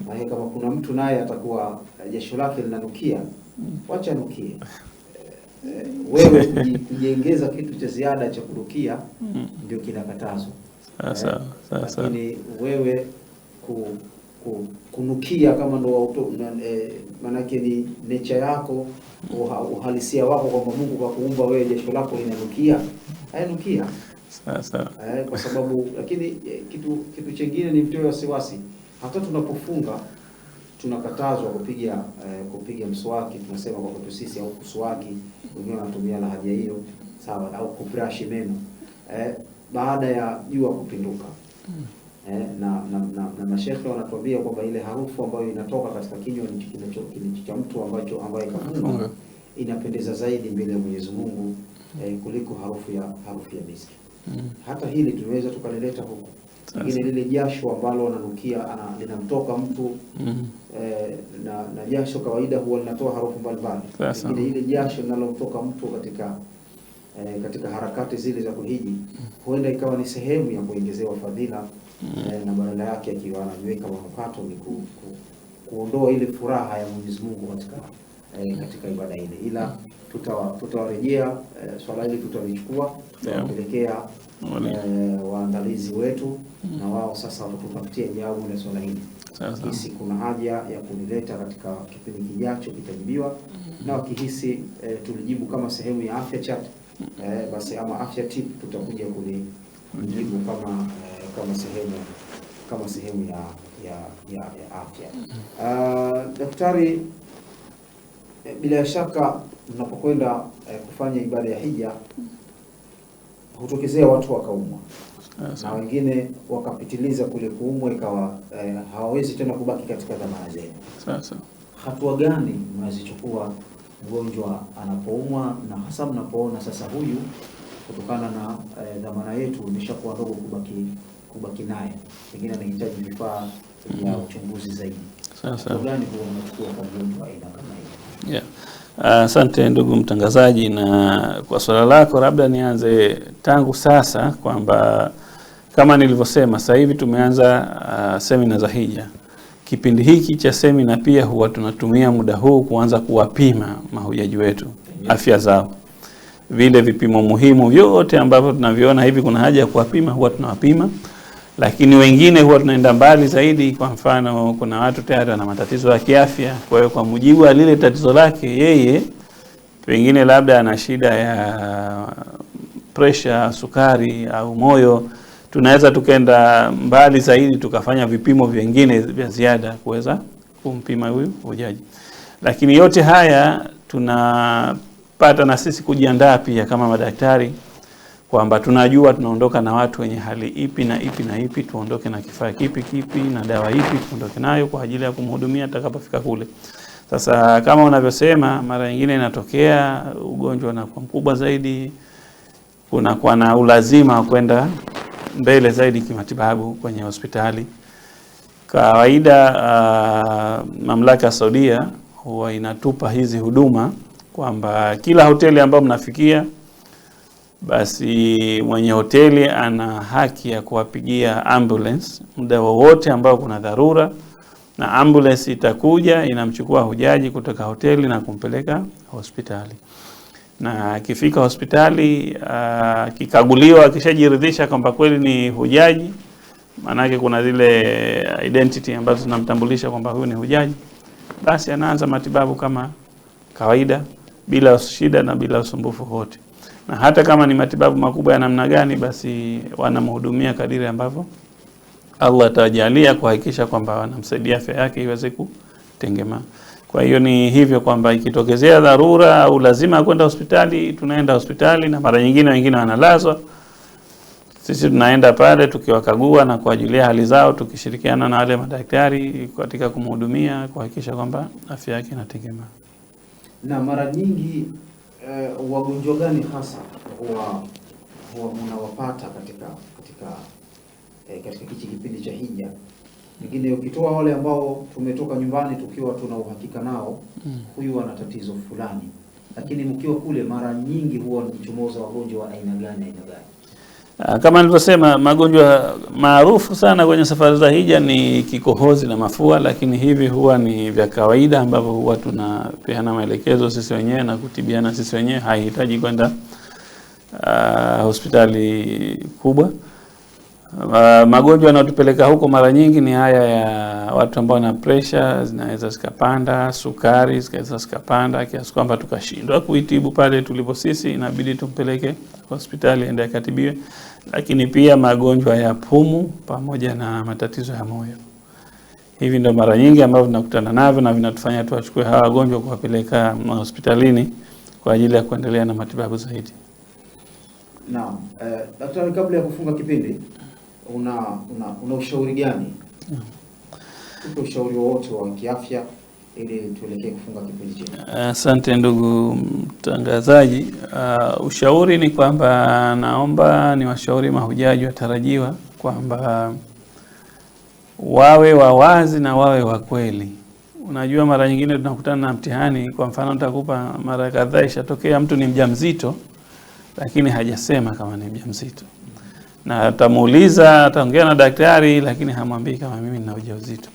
Na kama kuna mtu naye atakuwa jasho lake linanukia, wacha nukie. Wewe kujiongeza kitu cha ziada cha kunukia ndio kinakatazwa. Sasa lakini wewe kunukia kama ndo manake ni nature yako, uhalisia wako kwamba Mungu kakuumba wewe jasho lako linanukia, hayanukia. Sasa kwa sababu lakini kitu kingine ni mtoe wasiwasi. Hata tunapofunga tunakatazwa kupiga mswaki, tunasema kwa kwetu sisi, au kuswaki, wengine wanatumia lahaja hiyo, sawa, au kubrush meno baada ya jua kupinduka. Na mashekhe wanatuambia kwamba ile harufu ambayo inatoka katika kinywa cha mtu ambaye kafunga inapendeza zaidi mbele ya Mwenyezi Mungu kuliko harufu ya miski. Hata hili tunaweza tukalileta huko. Lakini lile jasho ambalo ananukia linamtoka mtu na jasho kawaida huwa linatoa harufu mbalimbali. Lakini ile jasho linalomtoka mtu katika harakati zile za kuhiji huenda ikawa ni sehemu ya kuongezewa fadhila, na badala yake akiwa anajiweka manukato ni kuondoa ile furaha ya Mwenyezi Mungu katika ibada ile. Ila tutawarejea swala hili, tutalichukua, tutawapelekea waandalizi wetu, na wao sasa watatupatia jawabu la swala hili. Kisi kuna haja ya kulileta katika kipindi kijacho, kitajibiwa, na wakihisi tulijibu kama sehemu ya afya chat, basi ama afya tip, tutakuja kulijibu kama sehemu ya afya. Daktari, bila shaka mnapokwenda kufanya ibada ya hija hutokezea watu wakaumwa, na wengine wakapitiliza kule kuumwa, ikawa hawawezi tena kubaki katika dhamana zenu. Sasa hatua gani mnazichukua mgonjwa anapoumwa, na hasa mnapoona sasa huyu kutokana na dhamana yetu imeshakuwa ndogo kubaki naye, pengine anahitaji vifaa vya uchunguzi zaidi? Sasa gani huwa mnachukua kwa mgonjwa aina kama hiyo? Yeah. Asante ndugu mtangazaji, na kwa swala lako labda nianze tangu sasa kwamba kama nilivyosema, sasa hivi tumeanza semina za hija. Kipindi hiki cha semina pia huwa tunatumia muda huu kuanza kuwapima mahujaji wetu afya zao. Vile vipimo muhimu vyote ambavyo tunaviona hivi kuna haja ya kuwapima, huwa tunawapima. Lakini wengine huwa tunaenda mbali zaidi. Kwa mfano, kuna watu tayari wana matatizo ya kiafya, kwa hiyo kwa mujibu wa lile tatizo lake yeye, pengine labda ana shida ya pressure, sukari au moyo, tunaweza tukaenda mbali zaidi tukafanya vipimo vingine vya ziada kuweza kumpima huyu hujaji. Lakini yote haya tunapata na sisi kujiandaa pia kama madaktari, kwamba tunajua tunaondoka na watu wenye hali ipi na ipi na ipi, tuondoke na kifaa kipi na dawa ipi tuondoke nayo kwa ajili ya kumhudumia atakapofika kule. Sasa kama unavyosema, mara nyingine inatokea ugonjwa unakuwa mkubwa zaidi, kunakuwa na ulazima wa kwenda mbele zaidi kimatibabu kwenye hospitali. Kawaida mamlaka ya Saudia huwa inatupa hizi huduma kwamba kila hoteli ambayo mnafikia, basi mwenye hoteli ana haki ya kuwapigia ambulance muda wowote ambao kuna dharura, na ambulance itakuja inamchukua hujaji kutoka hoteli na kumpeleka hospitali. Na akifika hospitali kikaguliwa, akishajiridhisha kwamba kweli ni hujaji, maana kuna zile identity ambazo zinamtambulisha kwamba huyu ni hujaji, basi anaanza matibabu kama kawaida bila shida na bila usumbufu wote. Na hata kama ni matibabu makubwa ya namna gani, basi wanamhudumia kadiri ambavyo Allah atajalia kuhakikisha kwamba wanamsaidia afya yake iweze kutengemaa. Kwa hiyo ni hivyo kwamba ikitokezea dharura au lazima kwenda hospitali, tunaenda hospitali, na mara nyingine wengine wanalazwa. Sisi tunaenda pale tukiwakagua na kuajulia hali zao, tukishirikiana na wale madaktari katika kumhudumia kuhakikisha kwamba afya yake inatengemaa. Na mara nyingi wagonjwa gani hasa huwa mnawapata katika kipindi cha hija? Nyingine ukitoa wale ambao tumetoka nyumbani tukiwa tuna uhakika nao huyu ana tatizo fulani, lakini mkiwa kule mara nyingi huwa mkichomoza wagonjwa wa aina gani? Kama nilivyosema, magonjwa maarufu sana kwenye safari za hija ni kikohozi na mafua, lakini hivi huwa ni vya kawaida ambavyo huwa tunapeana maelekezo sisi wenyewe na kutibiana sisi wenyewe, haihitaji kwenda hospitali kubwa. Magonjwa yanayotupeleka huko mara nyingi ni haya ya watu ambao na pressure zinaweza zikapanda, sukari zinaweza zikapanda kiasi kwamba tukashindwa kuitibu pale tulipo sisi, inabidi tumpeleke hospitali ende akatibiwe. Lakini pia magonjwa ya pumu pamoja na matatizo ya moyo, Hivi ndio mara nyingi ambavyo tunakutana navyo na vinatufanya tuwachukue hawa wagonjwa kuwapeleka hospitalini kwa ajili ya kuendelea na matibabu zaidi. Naam, daktari, kabla ya kufunga kipindi una ushauri gani? Upo ushauri wowote wa kiafya ili tuelekee kufunga kipindi chetu? Asante ndugu mtangazaji. Ushauri ni kwamba naomba ni washauri mahujaji watarajiwa kwamba wawe wawazi na wawe wa kweli. Unajua mara nyingine tunakutana na mtihani, kwa mfano nitakupa mara kadhaa ishatokea mtu ni mjamzito lakini hajasema kama ni mjamzito. Na atamuuliza, ataongea na daktari lakini hamwambii kama mimi nina ujauzito.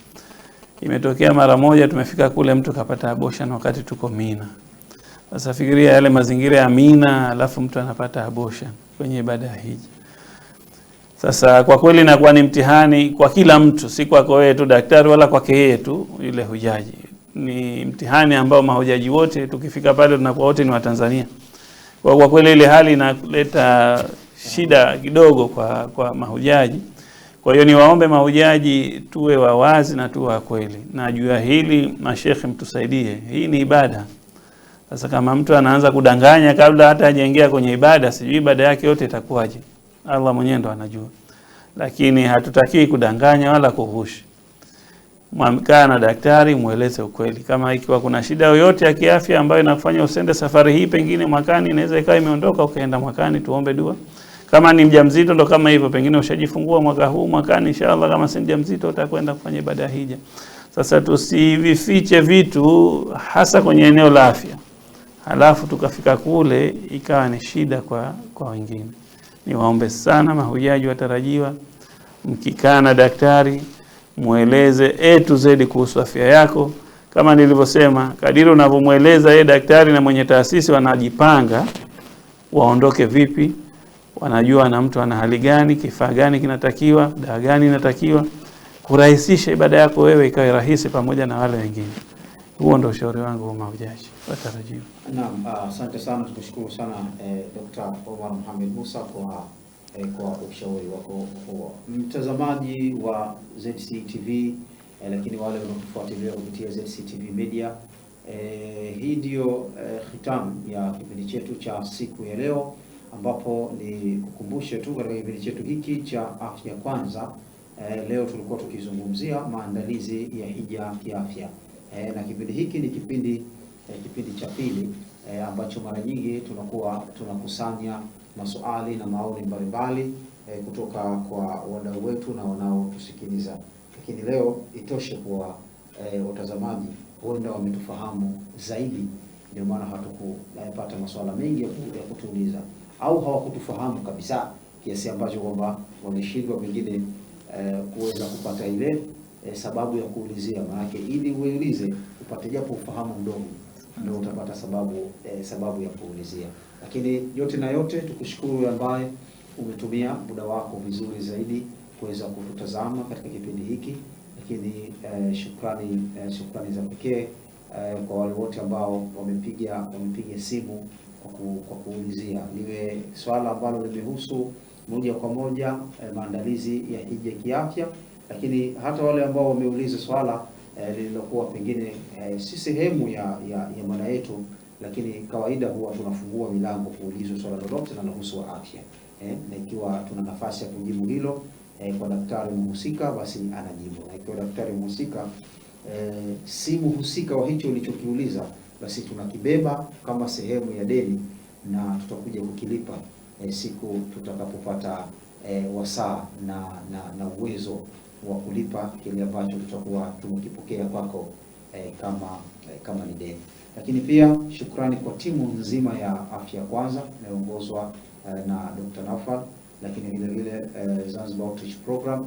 Imetokea mara moja tumefika kule mtu kapata abortion wakati tuko Mina. Sasa fikiria yale mazingira ya Mina alafu mtu anapata abortion kwenye ibada ya hija. Sasa kwa kweli inakuwa ni mtihani kwa kila mtu, si kwako wewe tu daktari wala kwake yeye tu yule hujaji. Ni mtihani ambao mahujaji wote tukifika pale tunakuwa wote ni wa Tanzania. Kwa kweli ile hali inaleta shida kidogo kwa mahujaji. Kwa hiyo niwaombe mahujaji tuwe wawazi na tuwe wa kweli. Na juu ya hili mashekhe mtusaidie. Hii ni ibada. Sasa kama mtu anaanza kudanganya kabla hata hajaingia kwenye ibada, sijui ibada yake yote itakuwaje. Allah mwenyewe ndo anajua. Lakini hatutaki kudanganya wala kuhushi. Mwamkaa na daktari mueleze ukweli. Kama ikiwa kuna shida yoyote ya kiafya ambayo inakufanya usende safari hii pengine mwakani, inaweza ikawa imeondoka ukaenda mwakani, tuombe dua. Kama ni mjamzito ndo kama hivyo, pengine ushajifungua mwaka huu, mwakani inshallah kama si mjamzito utakwenda kufanya ibada ya hija. Sasa tusivifiche vitu hasa kwenye eneo la afya. Halafu tukafika kule ikawa ni shida kwa wengine. Niwaombe sana mahujaji watarajiwa, mkikaa na daktari mueleze A to Z kuhusu afya yako. Kama nilivyosema, kadiri unavyomueleza yeye daktari na mwenye taasisi wanajipanga waondoke vipi, wanajua na mtu ana hali gani, kifaa gani kinatakiwa, dawa gani inatakiwa, kurahisisha ibada yako wewe ikawe rahisi pamoja na wale wengine. Huo ndio ushauri wangu kwa mahujaji watarajiwa. Naam, asante sana, tukushukuru sana Dr. Omar Mohamed Musa kwa ushauri wako huo. Mtazamaji wa ZCTV, lakini wale wanaotufuatilia kupitia ZCTV Media, hii ndio hitamu ya kipindi chetu cha siku ya leo, ambapo ni kukumbushe tu katika kipindi chetu hiki cha Afya Kwanza, leo tulikuwa tukizungumzia maandalizi ya hija kiafya. Na kipindi hiki ni kipindi cha pili ambacho mara nyingi tunakuwa tunakusanya maswali na maoni mbalimbali kutoka kwa wadau wetu na wanaotusikiliza. Lakini leo itoshe kwa watazamaji huenda wametufahamu zaidi, ndio maana hatukupata maswala mengi ya kutuuliza, au hawakutufahamu kabisa kiasi ambacho kwamba wameshindwa pengine kuweza kupata ile sababu ya kuulizia. Maana ili uulize upate japo ufahamu mdogo ndio utapata sababu ya kuulizia. Lakini yote na yote tukushukuru ambaye umetumia muda wako vizuri zaidi kuweza kututazama katika kipindi hiki. Lakini shukrani za pekee kwa wale wote ambao wamepiga simu kwa kuulizia, liwe swala ambalo limehusu moja kwa moja maandalizi ya hija kiafya, lakini hata wale ambao wameuliza swala lililokuwa pengine si sehemu ya mada yetu, lakini kawaida huwa tunafungua milango kuulizwa swala lolote linalohusu afya. Na ikiwa tuna nafasi ya kujibu hilo kwa daktari mhusika, basi anajibu. Na ikiwa daktari mhusika si mhusika wa hicho ulichokiuliza, basi tunakibeba kama sehemu ya deni na tutakuja kukilipa siku tutakapopata wasaa na uwezo wa kulipa kile ambacho tutakuwa tumekipokea kwako kama ni deni. Lakini pia shukrani kwa timu nzima ya Afya Kwanza inayoongozwa na Dr. Nafal, lakini vile vile Zanzibar Outreach Program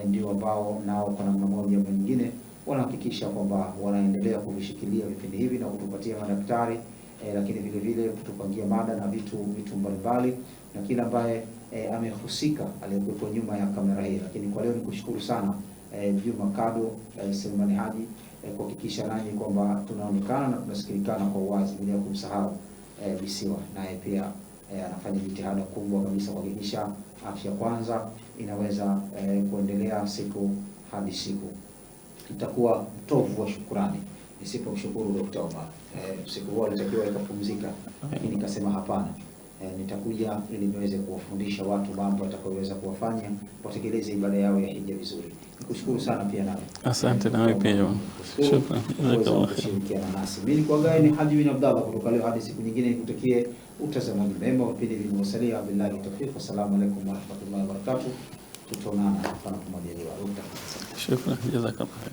ndio ambao nao kwa namna moja au nyingine wanahakikisha kwamba wanaendelea kuvishikilia vipindi hivi na kutupatia madaktari, lakini vile vile kutupangia mada na vitu mbalimbali, na kila ambaye amehusika aliyekuwa nyuma ya kamera hii. Lakini kwa leo nikushukuru sana Juma Kado, Selemani Haji kuhakikisha nanyi kwamba tunaonekana na tunasikilikana kwa uwazi, bila kumsahau Bisiwa, naye pia anafanya jitihada kubwa kabisa kuhakikisha Afya Kwanza inaweza kuendelea siku hadi siku. nitakuwa mtovu wa shukrani nisipomshukuru Dr. Omar. Siku huo alitakiwa ikapumzika, lakini nikasema hapana, nitakuja ili niweze kuwafundisha watu mambo atakayoweza kuwafanya watekeleze ibada yao ya hija vizuri. Nikushukuru sana pia nawe. Asante nawe pia. Shukrani. Jazakallah khair. Kushirikiana nasi. Mimi ni kwa gani Haji bin Abdallah kutoka leo hadi siku nyingine, nikutakie utazamaji mema wa vipindi vinavyosalia. Billahi tawfiq. Assalamu alaykum wa rahmatullahi wa barakatuh. Tutaonana panapo majaliwa. Shukrani. Jazakallah khair.